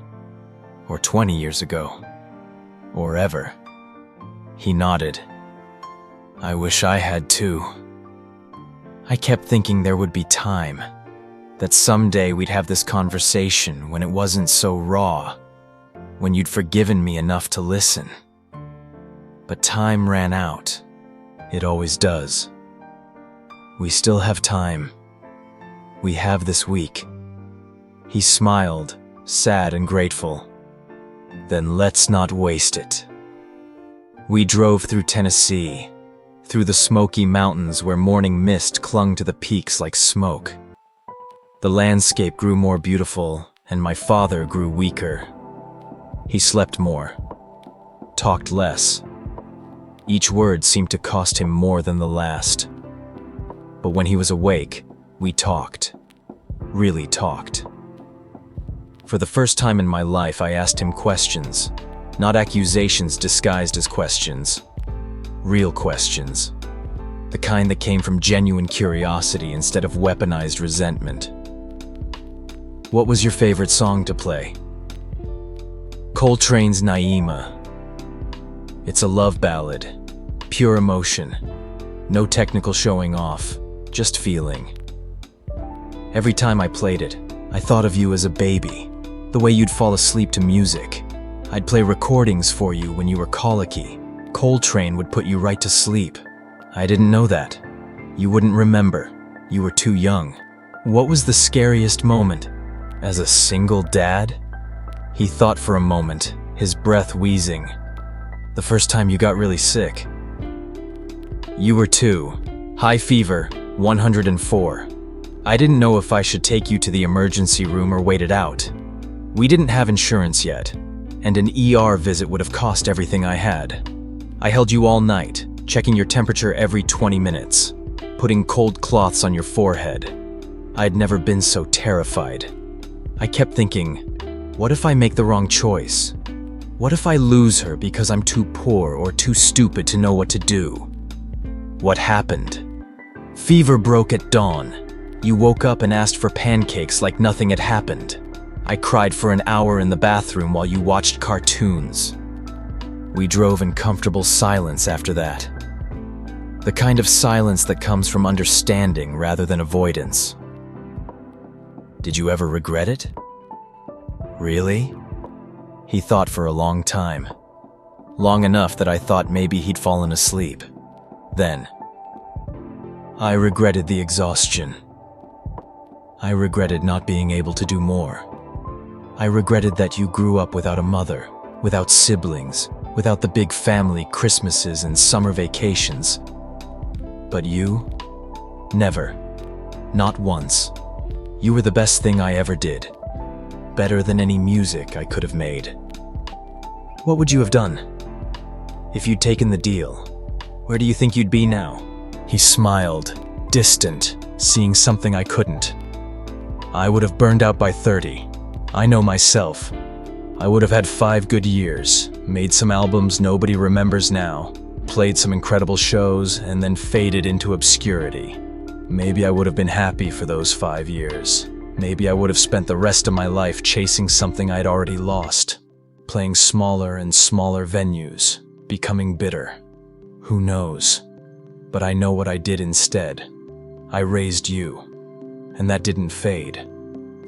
Speaker 1: or 20 years ago, or ever. He nodded. I wish I had too. I kept thinking there would be time, that someday we'd have this conversation when it wasn't so raw, when you'd forgiven me enough to listen. But time ran out. It always does. We still have time. We have this week. He smiled, sad and grateful. Then let's not waste it. We drove through Tennessee, through the Smoky Mountains where morning mist clung to the peaks like smoke. The landscape grew more beautiful, and my father grew weaker. He slept more, talked less. Each word seemed to cost him more than the last. But when he was awake, we talked. Really talked. For the first time in my life, I asked him questions. Not accusations disguised as questions. Real questions. The kind that came from genuine curiosity instead of weaponized resentment. What was your favorite song to play? Coltrane's Naima. It's a love ballad. Pure emotion. No technical showing off. Just feeling. Every time I played it, I thought of you as a baby, the way you'd fall asleep to music. I'd play recordings for you when you were colicky. Coltrane would put you right to sleep. I didn't know that. You wouldn't remember. You were too young. What was the scariest moment? As a single dad? He thought for a moment, his breath wheezing. The first time you got really sick. You were 2. High fever, 104. I didn't know if I should take you to the emergency room or wait it out. We didn't have insurance yet, and an ER visit would have cost everything I had. I held you all night, checking your temperature every 20 minutes, putting cold cloths on your forehead. I'd never been so terrified. I kept thinking, what if I make the wrong choice? What if I lose her because I'm too poor or too stupid to know what to do? What happened? Fever broke at dawn. You woke up and asked for pancakes like nothing had happened. I cried for an hour in the bathroom while you watched cartoons. We drove in comfortable silence after that. The kind of silence that comes from understanding rather than avoidance. Did you ever regret it? Really? He thought for a long time. Long enough that I thought maybe he'd fallen asleep. Then, I regretted the exhaustion. I regretted not being able to do more. I regretted that you grew up without a mother, without siblings, without the big family Christmases and summer vacations. But you? Never. Not once. You were the best thing I ever did. Better than any music I could have made. What would you have done? If you'd taken the deal, where do you think you'd be now? He smiled, distant, seeing something I couldn't. I would have burned out by 30. I know myself. I would have had 5 good years, made some albums nobody remembers now, played some incredible shows, and then faded into obscurity. Maybe I would have been happy for those 5 years. Maybe I would have spent the rest of my life chasing something I'd already lost, playing smaller and smaller venues, becoming bitter. Who knows? But I know what I did instead. I raised you. And that didn't fade.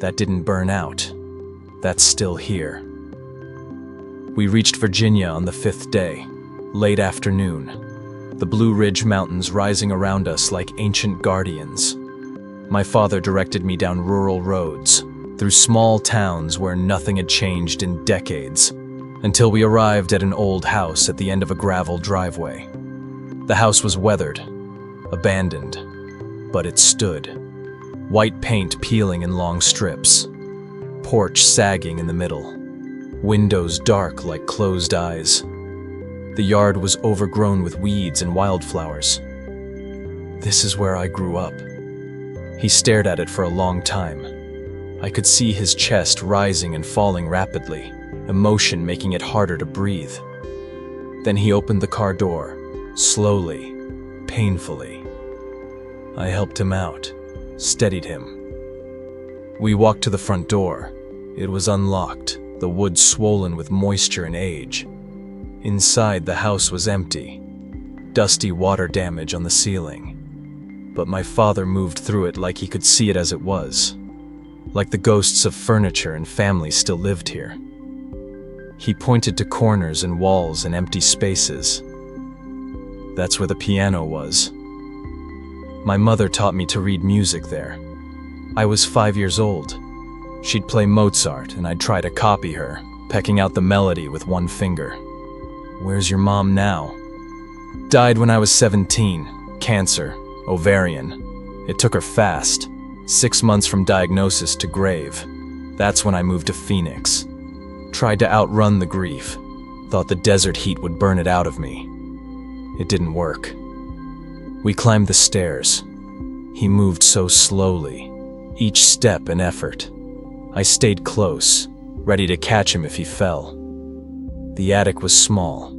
Speaker 1: That didn't burn out. That's still here. We reached Virginia on the 5th day, late afternoon. The Blue Ridge Mountains rising around us like ancient guardians. My father directed me down rural roads, through small towns where nothing had changed in decades, until we arrived at an old house at the end of a gravel driveway. The house was weathered, abandoned, but it stood. White paint peeling in long strips, porch sagging in the middle, windows dark like closed eyes. The yard was overgrown with weeds and wildflowers. This is where I grew up. He stared at it for a long time. I could see his chest rising and falling rapidly, emotion making it harder to breathe. Then he opened the car door, slowly, painfully. I helped him out, steadied him. We walked to the front door. It was unlocked, the wood swollen with moisture and age. Inside, the house was empty, dusty water damage on the ceiling. But my father moved through it like he could see it as it was, like the ghosts of furniture and family still lived here. He pointed to corners and walls and empty spaces. That's where the piano was. My mother taught me to read music there. I was 5 years old. She'd play Mozart and I'd try to copy her, pecking out the melody with one finger. Where's your mom now? Died when I was 17, cancer, ovarian. It took her fast, 6 months from diagnosis to grave. That's when I moved to Phoenix. Tried to outrun the grief, thought the desert heat would burn it out of me. It didn't work. We climbed the stairs. He moved so slowly, each step an effort. I stayed close, ready to catch him if he fell. The attic was small.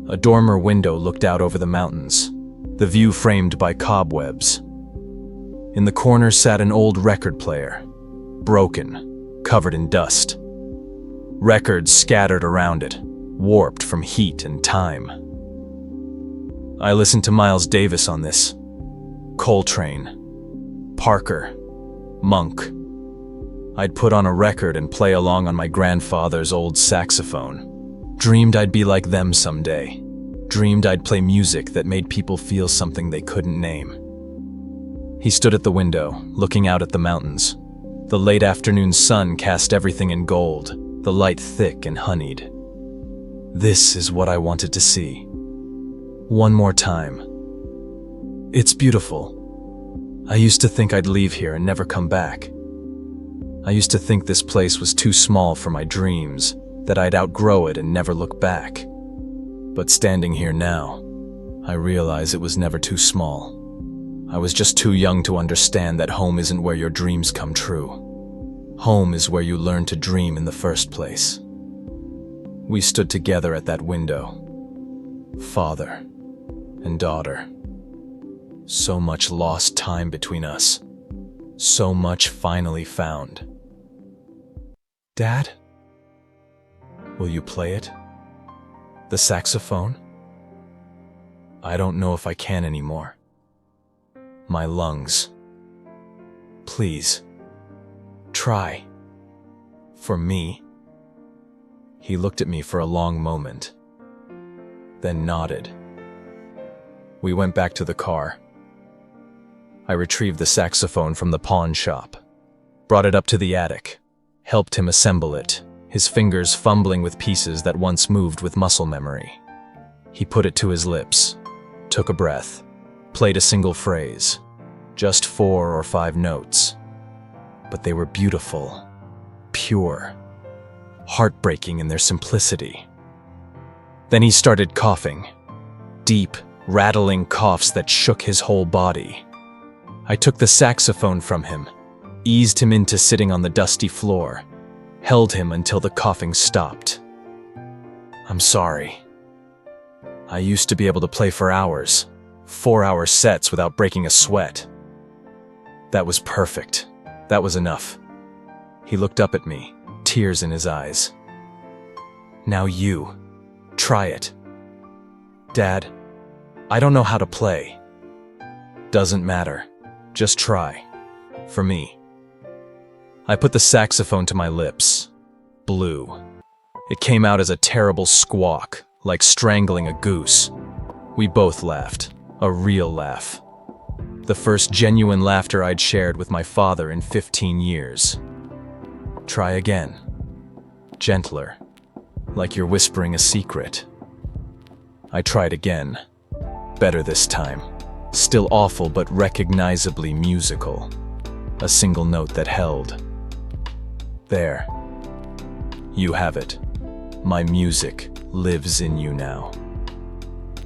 Speaker 1: A dormer window looked out over the mountains, the view framed by cobwebs. In the corner sat an old record player, broken, covered in dust. Records scattered around it, warped from heat and time. I listened to Miles Davis on this, Coltrane, Parker, Monk. I'd put on a record and play along on my grandfather's old saxophone. Dreamed I'd be like them someday. Dreamed I'd play music that made people feel something they couldn't name. He stood at the window, looking out at the mountains. The late afternoon sun cast everything in gold, the light thick and honeyed. This is what I wanted to see. One more time. It's beautiful. I used to think I'd leave here and never come back. I used to think this place was too small for my dreams, that I'd outgrow it and never look back. But standing here now, I realize it was never too small. I was just too young to understand that home isn't where your dreams come true. Home is where you learn to dream in the first place. We stood together at that window, father and daughter. So much lost time between us, so much finally found. Dad? Will you play it? The saxophone? I don't know if I can anymore. My lungs. Please. Try. For me. He looked at me for a long moment, then nodded. We went back to the car. I retrieved the saxophone from the pawn shop, brought it up to the attic, helped him assemble it, his fingers fumbling with pieces that once moved with muscle memory. He put it to his lips, took a breath, played a single phrase, just 4 or 5 notes. But they were beautiful, pure, heartbreaking in their simplicity. Then he started coughing, deep, rattling coughs that shook his whole body. I took the saxophone from him, eased him into sitting on the dusty floor, held him until the coughing stopped. I'm sorry. I used to be able to play for hours, 4-hour sets without breaking a sweat. That was perfect. That was enough. He looked up at me, tears in his eyes. Now you, try it. Dad, I don't know how to play. Doesn't matter. Just try. For me. I put the saxophone to my lips. Blew. It came out as a terrible squawk, like strangling a goose. We both laughed. A real laugh. The first genuine laughter I'd shared with my father in 15 years. Try again. Gentler. Like you're whispering a secret. I tried again. Better this time. Still awful but recognizably musical. A single note that held. There. You have it. My music lives in you now.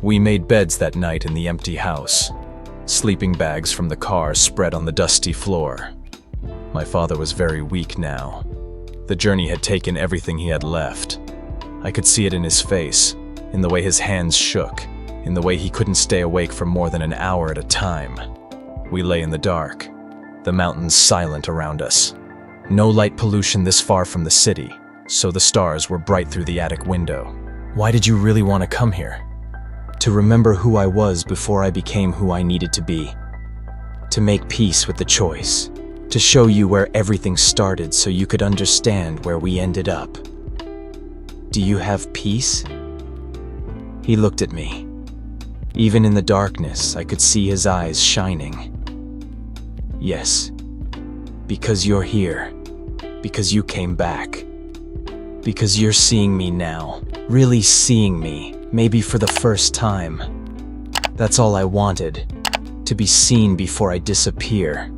Speaker 1: We made beds that night in the empty house. Sleeping bags from the car spread on the dusty floor. My father was very weak now. The journey had taken everything he had left. I could see it in his face, in the way his hands shook, in the way he couldn't stay awake for more than an hour at a time. We lay in the dark, the mountains silent around us. No light pollution this far from the city, so the stars were bright through the attic window. Why did you really want to come here? To remember who I was before I became who I needed to be. To make peace with the choice. To show you where everything started so you could understand where we ended up. Do you have peace? He looked at me. Even in the darkness, I could see his eyes shining. Yes. Because you're here. Because you came back. Because you're seeing me now. Really seeing me. Maybe for the first time. That's all I wanted. To be seen before I disappear.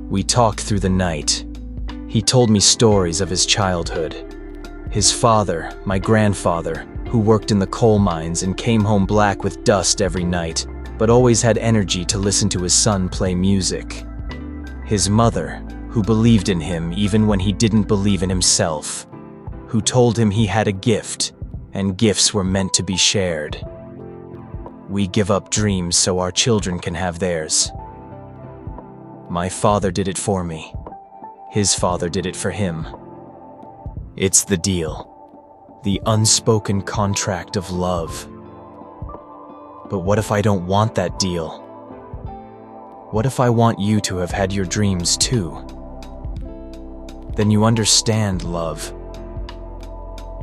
Speaker 1: We talked through the night. He told me stories of his childhood. His father, my grandfather, who worked in the coal mines and came home black with dust every night, but always had energy to listen to his son play music. His mother, who believed in him even when he didn't believe in himself. Who told him he had a gift, and gifts were meant to be shared. We give up dreams so our children can have theirs. My father did it for me. His father did it for him. It's the deal. The unspoken contract of love. But what if I don't want that deal? What if I want you to have had your dreams too? Then you understand love.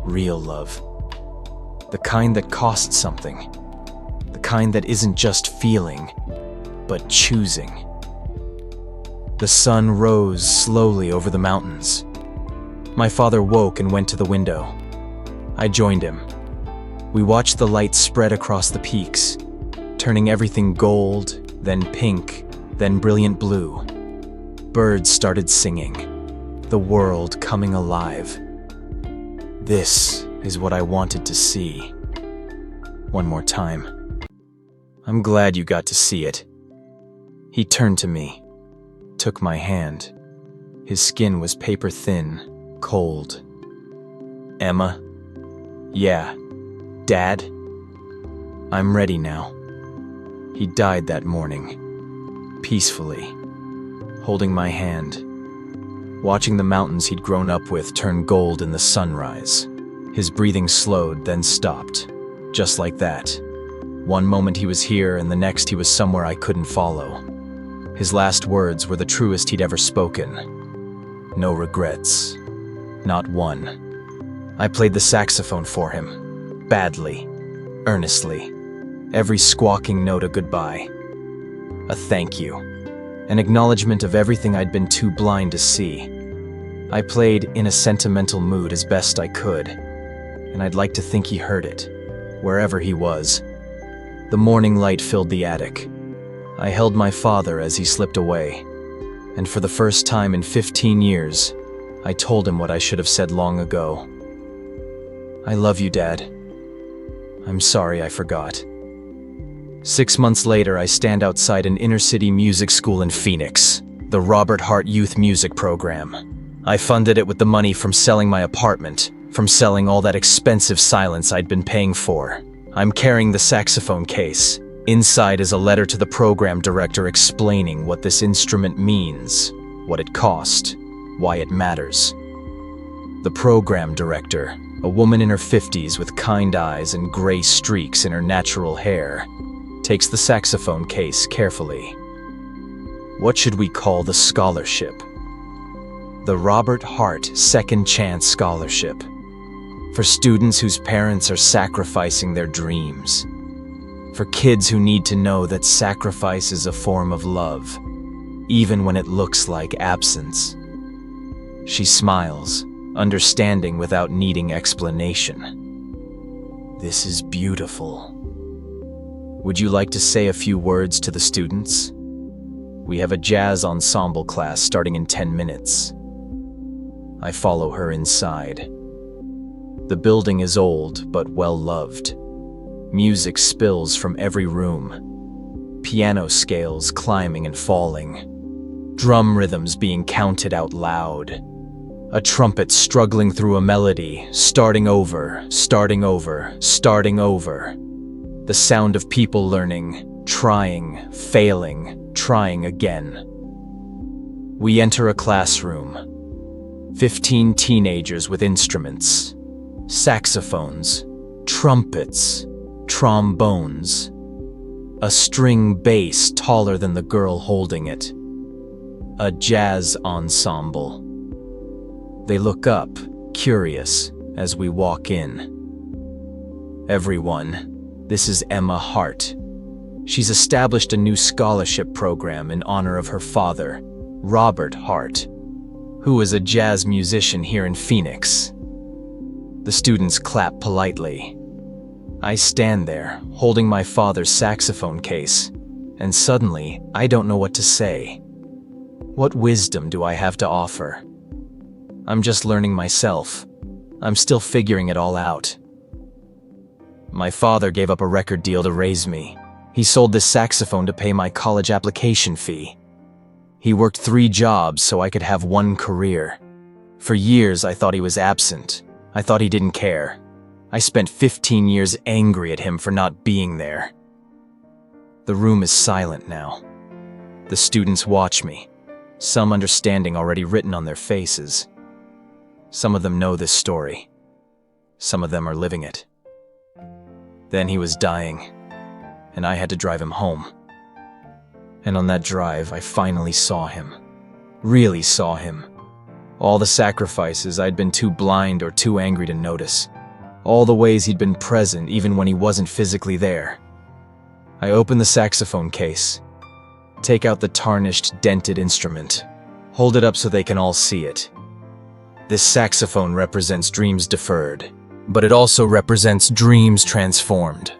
Speaker 1: Real love. The kind that costs something. The kind that isn't just feeling, but choosing. The sun rose slowly over the mountains. My father woke and went to the window. I joined him. We watched the light spread across the peaks, turning everything gold, then pink, then brilliant blue. Birds started singing, the world coming alive. This is what I wanted to see. One more time. I'm glad you got to see it. He turned to me, took my hand. His skin was paper thin, cold. Emma? Yeah. Dad? I'm ready now. He died that morning, peacefully, holding my hand. watching the mountains he'd grown up with turn gold in the sunrise. His breathing slowed, then stopped. Just like that. One moment he was here, and the next he was somewhere I couldn't follow. His last words were the truest he'd ever spoken. No regrets. Not one. I played the saxophone for him. Badly. Earnestly. Every squawking note a goodbye. A thank you. An acknowledgement of everything I'd been too blind to see. I played in a sentimental mood as best I could, and I'd like to think he heard it, wherever he was. The morning light filled the attic. I held my father as he slipped away, and for the first time in 15 years, I told him what I should have said long ago. I love you, Dad. I'm sorry I forgot. 6 months later, I stand outside an inner-city music school in Phoenix, the Robert Hart Youth Music Program. I funded it with the money from selling my apartment, from selling all that expensive silence I'd been paying for. I'm carrying the saxophone case. Inside is a letter to the program director explaining what this instrument means, what it cost, why it matters. The program director, a woman in her 50s with kind eyes and gray streaks in her natural hair, takes the saxophone case carefully. What should we call the scholarship? The Robert Hart Second Chance Scholarship. For students whose parents are sacrificing their dreams. For kids who need to know that sacrifice is a form of love, even when it looks like absence. She smiles, understanding without needing explanation. This is beautiful. Would you like to say a few words to the students? We have a jazz ensemble class starting in 10 minutes. I follow her inside. The building is old, but well-loved. Music spills from every room. Piano scales climbing and falling. Drum rhythms being counted out loud. A trumpet struggling through a melody, starting over, starting over, starting over. The sound of people learning, trying, failing, trying again. We enter a classroom. 15 teenagers with instruments. Saxophones, trumpets, trombones. A string bass taller than the girl holding it. A jazz ensemble. They look up, curious, as we walk in. Everyone, this is Emma Hart. She's established a new scholarship program in honor of her father, Robert Hart, who was a jazz musician here in Phoenix. The students clap politely. I stand there, holding my father's saxophone case, and suddenly, I don't know what to say. What wisdom do I have to offer? I'm just learning myself. I'm still figuring it all out. My father gave up a record deal to raise me. He sold this saxophone to pay my college application fee. He worked 3 jobs so I could have one career. For years, I thought he was absent. I thought he didn't care. I spent 15 years angry at him for not being there. The room is silent now. The students watch me, some understanding already written on their faces. Some of them know this story. Some of them are living it. Then he was dying, and I had to drive him home. And on that drive, I finally saw him. Really saw him. All the sacrifices I'd been too blind or too angry to notice. All the ways he'd been present even when he wasn't physically there. I open the saxophone case, take out the tarnished, dented instrument, hold it up so they can all see it. This saxophone represents dreams deferred, but it also represents dreams transformed.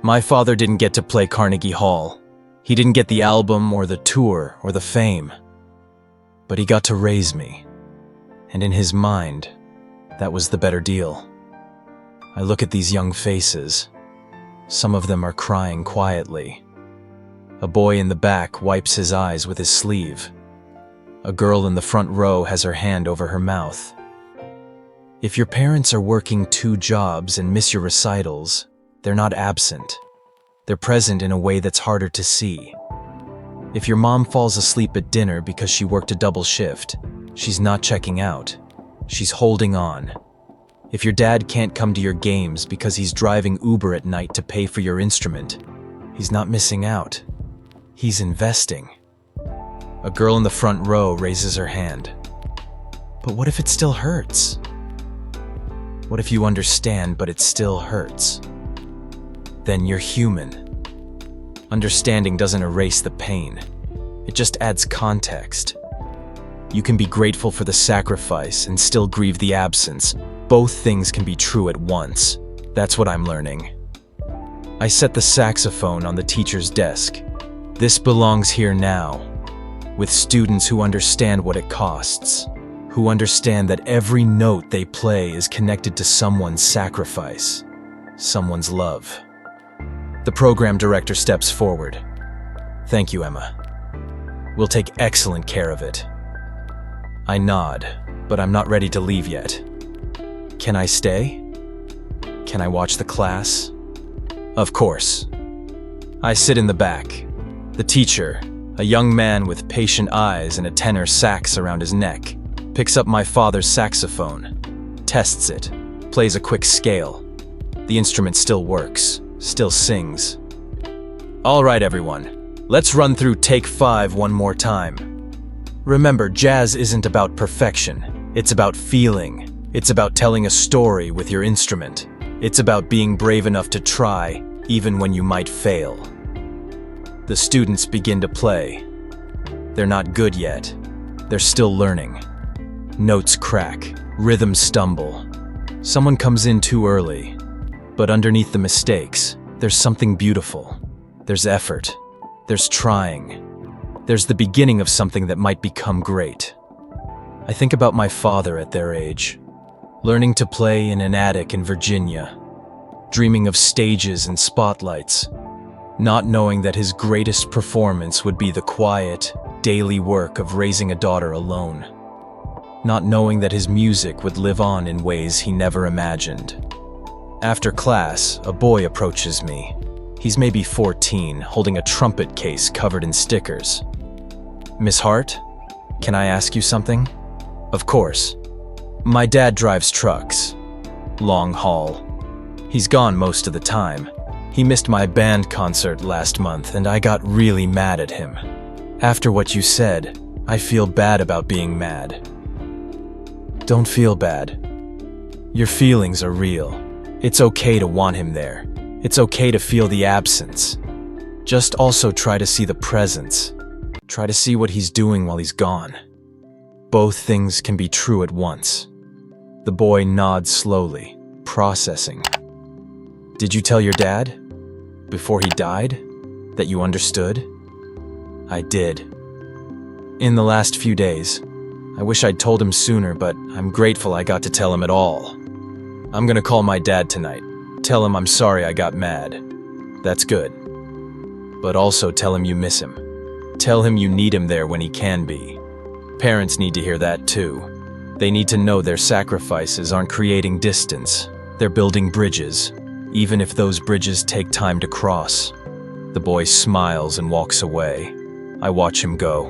Speaker 1: My father didn't get to play Carnegie Hall. He didn't get the album or the tour or the fame. But he got to raise me. And in his mind, that was the better deal. I look at these young faces. Some of them are crying quietly. A boy in the back wipes his eyes with his sleeve. A girl in the front row has her hand over her mouth. If your parents are working 2 jobs and miss your recitals, they're not absent. They're present in a way that's harder to see. If your mom falls asleep at dinner because she worked a double shift, She's not checking out. She's holding on. If your dad can't come to your games because he's driving Uber at night to pay for your instrument, he's not missing out. He's investing. A girl in the front row raises her hand. But what if it still hurts? What if you understand, but it still hurts? Then you're human. Understanding doesn't erase the pain. It just adds context. You can be grateful for the sacrifice and still grieve the absence. Both things can be true at once. That's what I'm learning. I set the saxophone on the teacher's desk. This belongs here now, with students who understand what it costs, who understand that every note they play is connected to someone's sacrifice, someone's love. The program director steps forward. Thank you, Emma. We'll take excellent care of it. I nod, but I'm not ready to leave yet. Can I stay? Can I watch the class? Of course. I sit in the back. The teacher, a young man with patient eyes and a tenor sax around his neck, picks up my father's saxophone, tests it, plays a quick scale. The instrument still works, still sings. All right, everyone, let's run through take 5 one more time. Remember, jazz isn't about perfection. It's about feeling. It's about telling a story with your instrument. It's about being brave enough to try, even when you might fail. The students begin to play. They're not good yet. They're still learning. Notes crack, rhythms stumble. Someone comes in too early. But underneath the mistakes, there's something beautiful. There's effort. There's trying. There's the beginning of something that might become great. I think about my father at their age, learning to play in an attic in Virginia, dreaming of stages and spotlights, not knowing that his greatest performance would be the quiet, daily work of raising a daughter alone, not knowing that his music would live on in ways he never imagined. After class, a boy approaches me. He's maybe 14, holding a trumpet case covered in stickers. Miss Hart, can I ask you something? Of course. My dad drives trucks. Long haul. He's gone most of the time. He missed my band concert last month and I got really mad at him. After what you said, I feel bad about being mad. Don't feel bad. Your feelings are real. It's okay to want him there. It's okay to feel the absence. Just also try to see the presence. Try to see what he's doing while he's gone. Both things can be true at once. The boy nods slowly, processing. Did you tell your dad, before he died, that you understood? I did. In the last few days. I wish I'd told him sooner, but I'm grateful I got to tell him at all. I'm gonna call my dad tonight. Tell him I'm sorry I got mad. That's good. But also tell him you miss him. Tell him you need him there when he can be. Parents need to hear that too. They need to know their sacrifices aren't creating distance. They're building bridges, even if those bridges take time to cross. The boy smiles and walks away. I watch him go,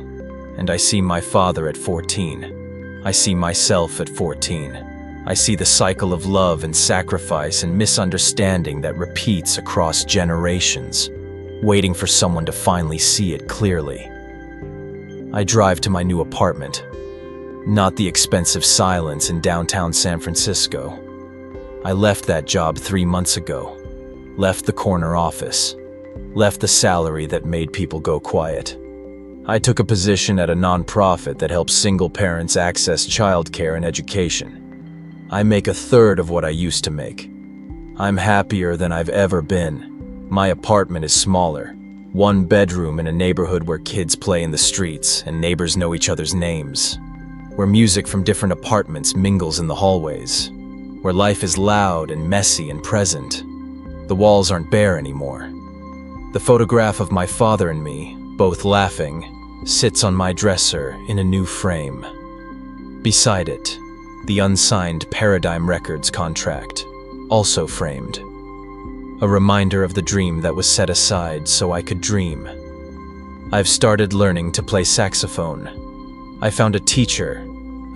Speaker 1: and I see my father at 14. I see myself at 14. I see the cycle of love and sacrifice and misunderstanding that repeats across generations, waiting for someone to finally see it clearly. I drive to my new apartment, not the expensive silence in downtown San Francisco. I left that job 3 months ago, left the corner office, left the salary that made people go quiet. I took a position at a nonprofit that helps single parents access childcare and education. I make 1/3 of what I used to make. I'm happier than I've ever been. My apartment is smaller, 1 bedroom in a neighborhood where kids play in the streets and neighbors know each other's names, where music from different apartments mingles in the hallways, where life is loud and messy and present. The walls aren't bare anymore. The photograph of my father and me, both laughing, sits on my dresser in a new frame. Beside it, the unsigned Paradigm Records contract, also framed. A reminder of the dream that was set aside so I could dream. I've started learning to play saxophone. I found a teacher,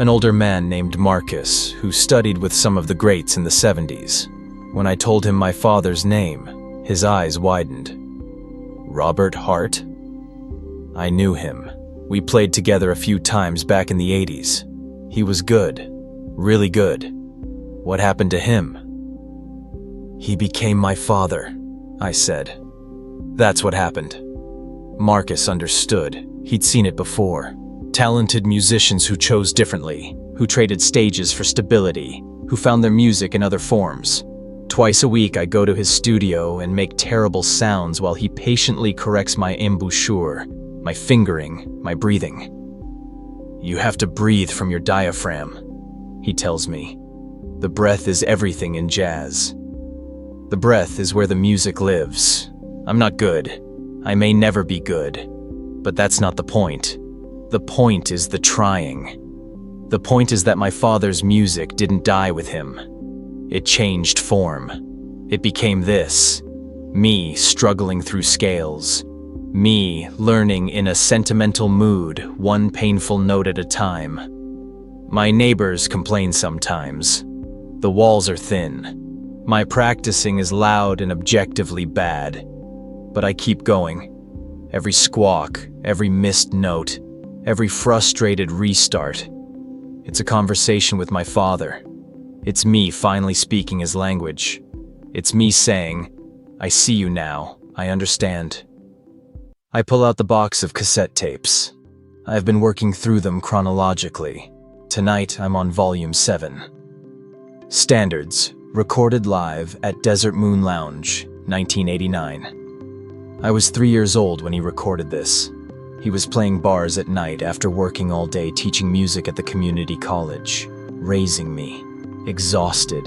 Speaker 1: An older man named Marcus, who studied with some of the greats in the 70s. When I told him my father's name, his eyes widened. Robert Hart? I knew him. We played together a few times back in the 80s. He was good, really good. What happened to him? He became my father, I said. That's what happened. Marcus understood. He'd seen it before. Talented musicians who chose differently, who traded stages for stability, who found their music in other forms. Twice a week I go to his studio and make terrible sounds while he patiently corrects my embouchure, my fingering, my breathing. You have to breathe from your diaphragm, he tells me. The breath is everything in jazz. The breath is where the music lives. I'm not good. I may never be good. But that's not the point. The point is the trying. The point is that my father's music didn't die with him. It changed form. It became this. Me struggling through scales. Me learning in a sentimental mood, one painful note at a time. My neighbors complain sometimes. The walls are thin. My practicing is loud and objectively bad. But I keep going. Every squawk, every missed note, every frustrated restart. It's a conversation with my father. It's me finally speaking his language. It's me saying, I see you now, I understand. I pull out the box of cassette tapes. I've been working through them chronologically. Tonight I'm on volume 7. Standards, recorded live at Desert Moon Lounge, 1989. I was 3 years old when he recorded this. He was playing bars at night after working all day teaching music at the community college, raising me, exhausted.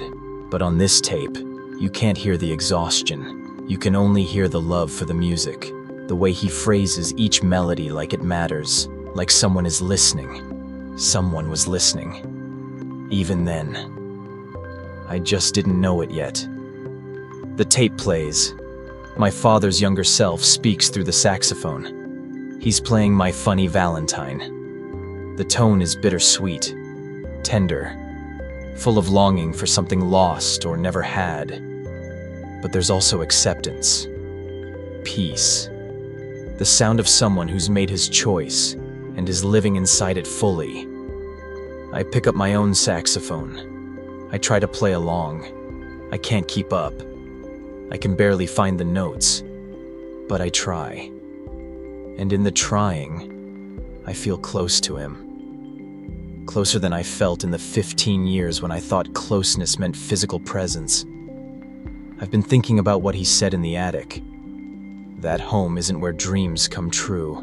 Speaker 1: But on this tape, you can't hear the exhaustion. You can only hear the love for the music, the way he phrases each melody like it matters, like someone is listening. Someone was listening. Even then. I just didn't know it yet. The tape plays. My father's younger self speaks through the saxophone. He's playing My Funny Valentine. The tone is bittersweet, tender, full of longing for something lost or never had. But there's also acceptance, peace, the sound of someone who's made his choice and is living inside it fully. I pick up my own saxophone. I try to play along. I can't keep up. I can barely find the notes, but I try. And in the trying, I feel close to him. Closer than I felt in the 15 years when I thought closeness meant physical presence. I've been thinking about what he said in the attic. That home isn't where dreams come true.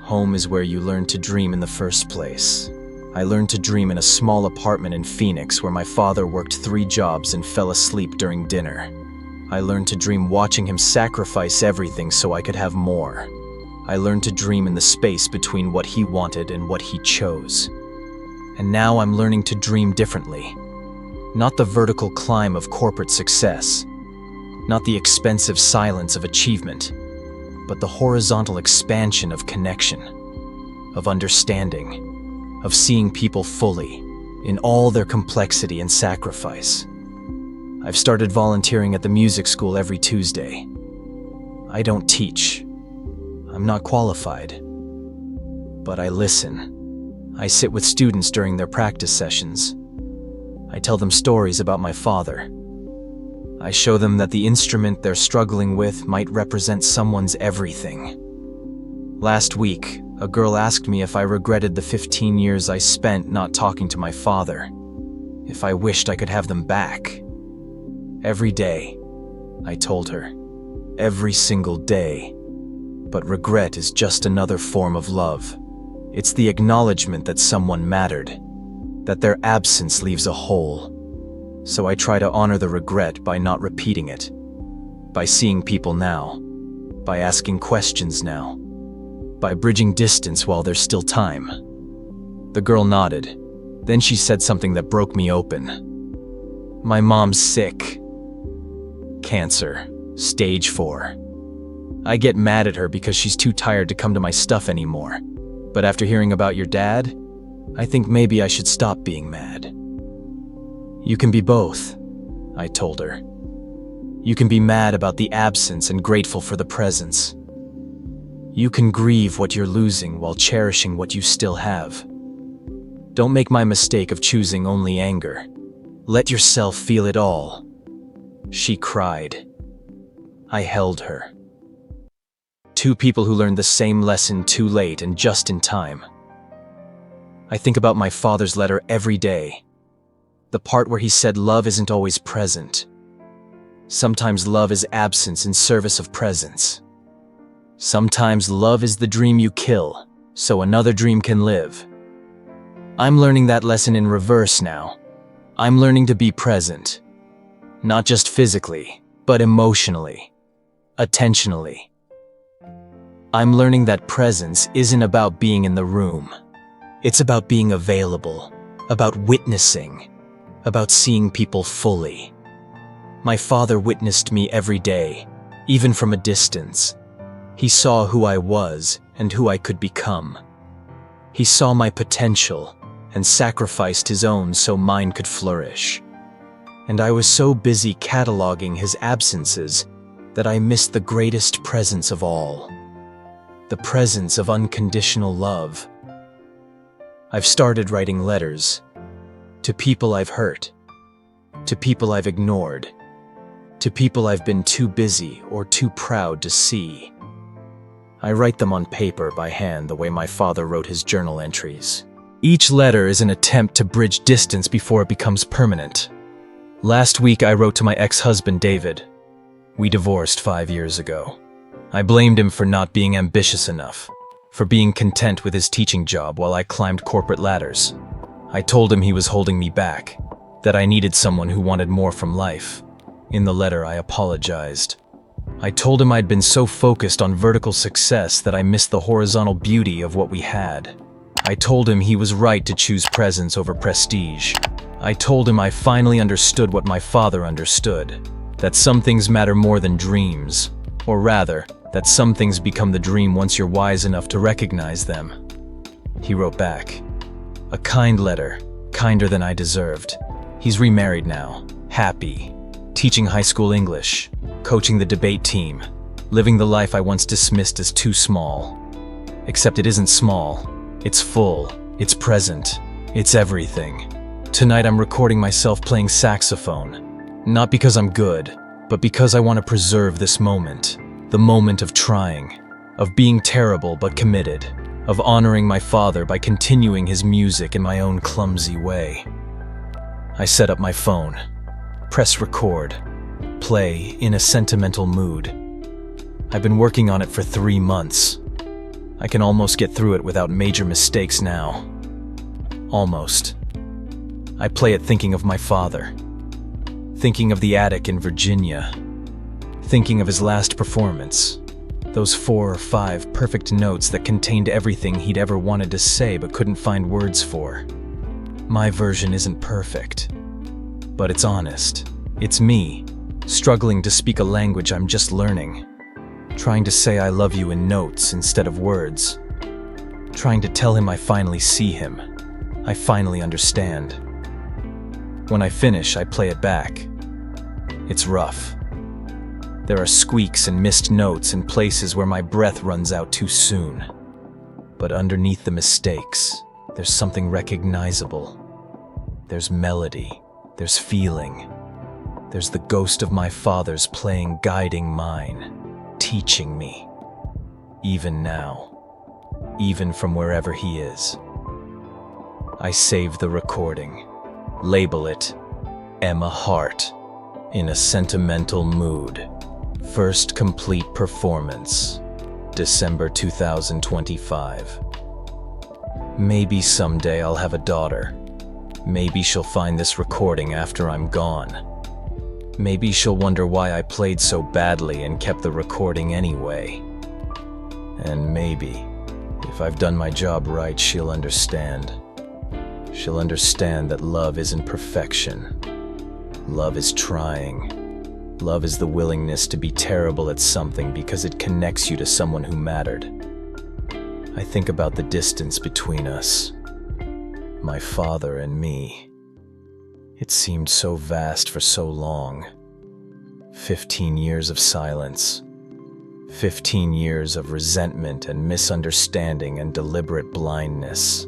Speaker 1: Home is where you learn to dream in the first place. I learned to dream in a small apartment in Phoenix where my father worked 3 jobs and fell asleep during dinner. I learned to dream watching him sacrifice everything so I could have more. I learned to dream in the space between what he wanted and what he chose. And now I'm learning to dream differently. Not the vertical climb of corporate success, not the expensive silence of achievement, but the horizontal expansion of connection, of understanding, of seeing people fully, in all their complexity and sacrifice. I've started volunteering at the music school every Tuesday. I don't teach. I'm not qualified. But I listen. I sit with students during their practice sessions. I tell them stories about my father. I show them that the instrument they're struggling with might represent someone's everything. Last week, a girl asked me if I regretted the 15 years I spent not talking to my father, if I wished I could have them back. Every day, I told her. Every single day. But regret is just another form of love. It's the acknowledgement that someone mattered, that their absence leaves a hole. So I try to honor the regret by not repeating it, by seeing people now, by asking questions now, by bridging distance while there's still time. The girl nodded. Then she said something that broke me open. My mom's sick. Cancer, stage 4. I get mad at her because she's too tired to come to my stuff anymore. But after hearing about your dad, I think maybe I should stop being mad. You can be both, I told her. You can be mad about the absence and grateful for the presence. You can grieve what you're losing while cherishing what you still have. Don't make my mistake of choosing only anger. Let yourself feel it all. She cried. I held her. Two people who learned the same lesson too late and just in time. I think about my father's letter every day. The part where he said love isn't always present. Sometimes love is absence in service of presence. Sometimes love is the dream you kill, so another dream can live. I'm learning that lesson in reverse now. I'm learning to be present. Not just physically, but emotionally, attentionally. I'm learning that presence isn't about being in the room. It's about being available, about witnessing, about seeing people fully. My father witnessed me every day, even from a distance. He saw who I was and who I could become. He saw my potential and sacrificed his own so mine could flourish. And I was so busy cataloging his absences that I missed the greatest presence of all, the presence of unconditional love. I've started writing letters to people I've hurt, to people I've ignored, to people I've been too busy or too proud to see. I write them on paper by hand the way my father wrote his journal entries. Each letter is an attempt to bridge distance before it becomes permanent. Last week I wrote to my ex-husband David. We divorced 5 years ago. I blamed him for not being ambitious enough, for being content with his teaching job while I climbed corporate ladders. I told him he was holding me back, that I needed someone who wanted more from life. In the letter, I apologized. I told him I'd been so focused on vertical success that I missed the horizontal beauty of what we had. I told him he was right to choose presence over prestige. I told him I finally understood what my father understood, that some things matter more than dreams, or rather, that some things become the dream once you're wise enough to recognize them. He wrote back. A kind letter, kinder than I deserved. He's remarried now, happy, teaching high school English, coaching the debate team, living the life I once dismissed as too small. Except it isn't small, it's full, it's present, it's everything. Tonight I'm recording myself playing saxophone, not because I'm good, but because I want to preserve this moment, the moment of trying, of being terrible but committed, of honoring my father by continuing his music in my own clumsy way. I set up my phone, press record, play in a sentimental mood. I've been working on it for 3 months. I can almost get through it without major mistakes now. Almost. I play it thinking of my father, thinking of the attic in Virginia, thinking of his last performance, those 4 or 5 perfect notes that contained everything he'd ever wanted to say but couldn't find words for. My version isn't perfect, but it's honest. It's me, struggling to speak a language I'm just learning, trying to say I love you in notes instead of words, trying to tell him I finally see him, I finally understand. When I finish, I play it back. It's rough. There are squeaks and missed notes in places where my breath runs out too soon. But underneath the mistakes, there's something recognizable. There's melody, there's feeling. There's the ghost of my father's playing, guiding mine, teaching me. Even now, even from wherever he is. I save the recording, label it Emma Hart, in a sentimental mood. First complete performance, December 2025. Maybe someday I'll have a daughter. Maybe she'll find this recording after I'm gone. Maybe she'll wonder why I played so badly and kept the recording anyway. And maybe, if I've done my job right, she'll understand. She'll understand that love isn't perfection. Love is trying. Love is the willingness to be terrible at something because it connects you to someone who mattered. I think about the distance between us. My father and me. It seemed so vast for so long. 15 years of silence. 15 years of resentment and misunderstanding and deliberate blindness.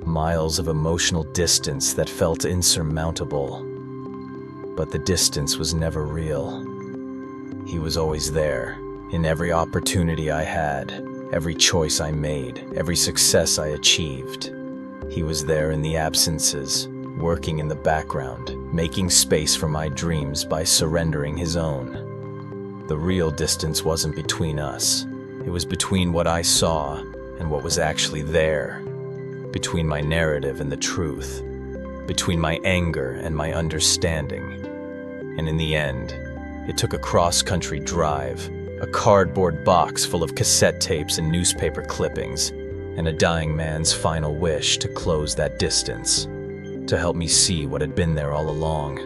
Speaker 1: Miles of emotional distance that felt insurmountable. But the distance was never real. He was always there, in every opportunity I had, every choice I made, every success I achieved. He was there in the absences, working in the background, making space for my dreams by surrendering his own. The real distance wasn't between us. It was between what I saw and what was actually there. Between my narrative and the truth. Between my anger and my understanding. And in the end, it took a cross-country drive, a cardboard box full of cassette tapes and newspaper clippings, and a dying man's final wish to close that distance, to help me see what had been there all along.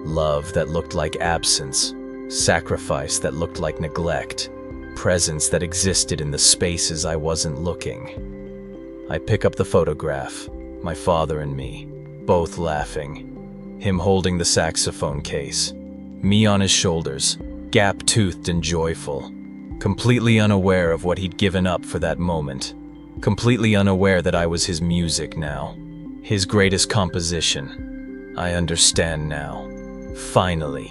Speaker 1: Love that looked like absence, sacrifice that looked like neglect, presence that existed in the spaces I wasn't looking. I pick up the photograph, my father and me, both laughing, him holding the saxophone case, me on his shoulders, gap-toothed and joyful, completely unaware of what he'd given up for that moment, completely unaware that I was his music now, his greatest composition. I understand now, finally,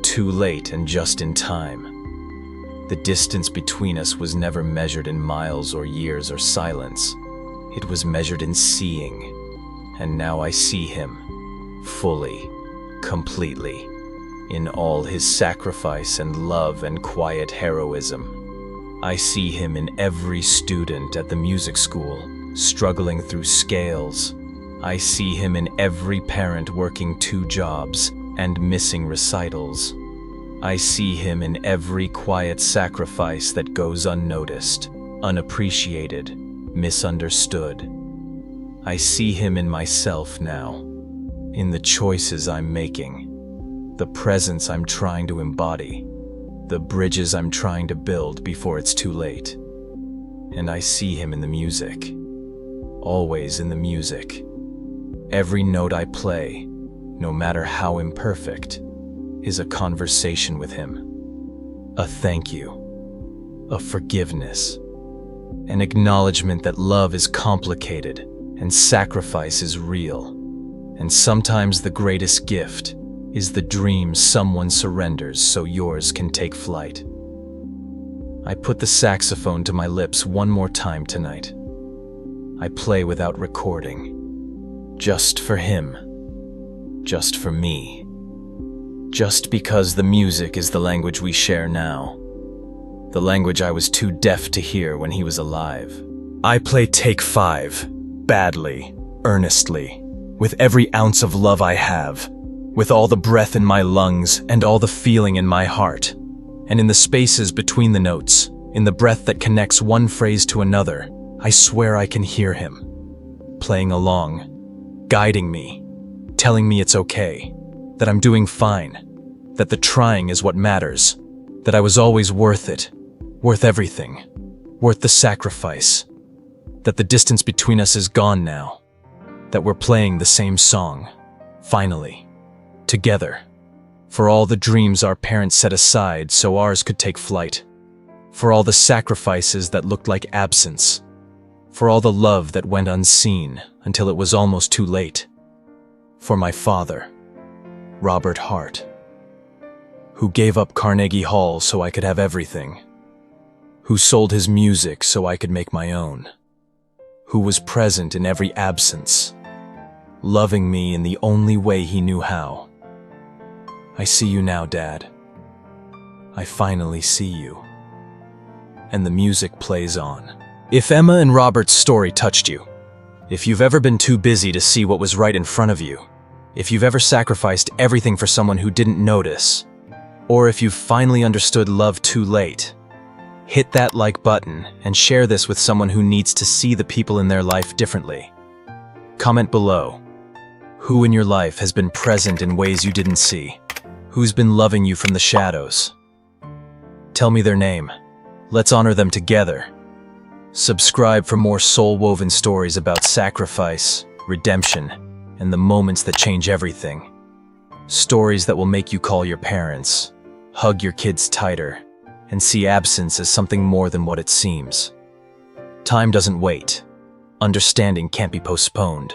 Speaker 1: too late and just in time. The distance between us was never measured in miles or years or silence. It was measured in seeing, and now I see him, fully, completely, in all his sacrifice and love and quiet heroism. I see him in every student at the music school, struggling through scales. I see him in every parent working 2 jobs and missing recitals. I see him in every quiet sacrifice that goes unnoticed, unappreciated, misunderstood. I see him in myself now, in the choices I'm making, the presence I'm trying to embody, the bridges I'm trying to build before it's too late. And I see him in the music, always in the music. Every note I play, no matter how imperfect, is a conversation with him, a thank you, a forgiveness, an acknowledgement that love is complicated and sacrifice is real, and sometimes the greatest gift is the dream someone surrenders so yours can take flight. I put the saxophone to my lips one more time tonight. I play without recording, just for him, just for me. Just because the music is the language we share now. The language I was too deaf to hear when he was alive. I play Take 5, badly, earnestly, with every ounce of love I have, with all the breath in my lungs and all the feeling in my heart. And in the spaces between the notes, in the breath that connects one phrase to another, I swear I can hear him, playing along, guiding me, telling me it's okay, that I'm doing fine, that the trying is what matters, that I was always worth it, worth everything, worth the sacrifice, that the distance between us is gone now, that we're playing the same song, finally, together, for all the dreams our parents set aside so ours could take flight, for all the sacrifices that looked like absence, for all the love that went unseen until it was almost too late, for my father, Robert Hart, who gave up Carnegie Hall so I could have everything, who sold his music so I could make my own, who was present in every absence, loving me in the only way he knew how. I see you now, Dad. I finally see you. And the music plays on. If Emma and Robert's story touched you, if you've ever been too busy to see what was right in front of you, if you've ever sacrificed everything for someone who didn't notice, or if you've finally understood love too late, hit that like button and share this with someone who needs to see the people in their life differently. Comment below. Who in your life has been present in ways you didn't see? Who's been loving you from the shadows? Tell me their name. Let's honor them together. Subscribe for more soul-woven stories about sacrifice, redemption, and the moments that change everything. Stories that will make you call your parents, hug your kids tighter, and see absence as something more than what it seems. Time doesn't wait. Understanding can't be postponed.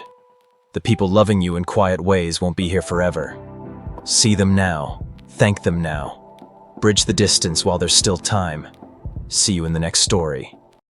Speaker 1: The people loving you in quiet ways won't be here forever. See them now. Thank them now. Bridge the distance while there's still time. See you in the next story.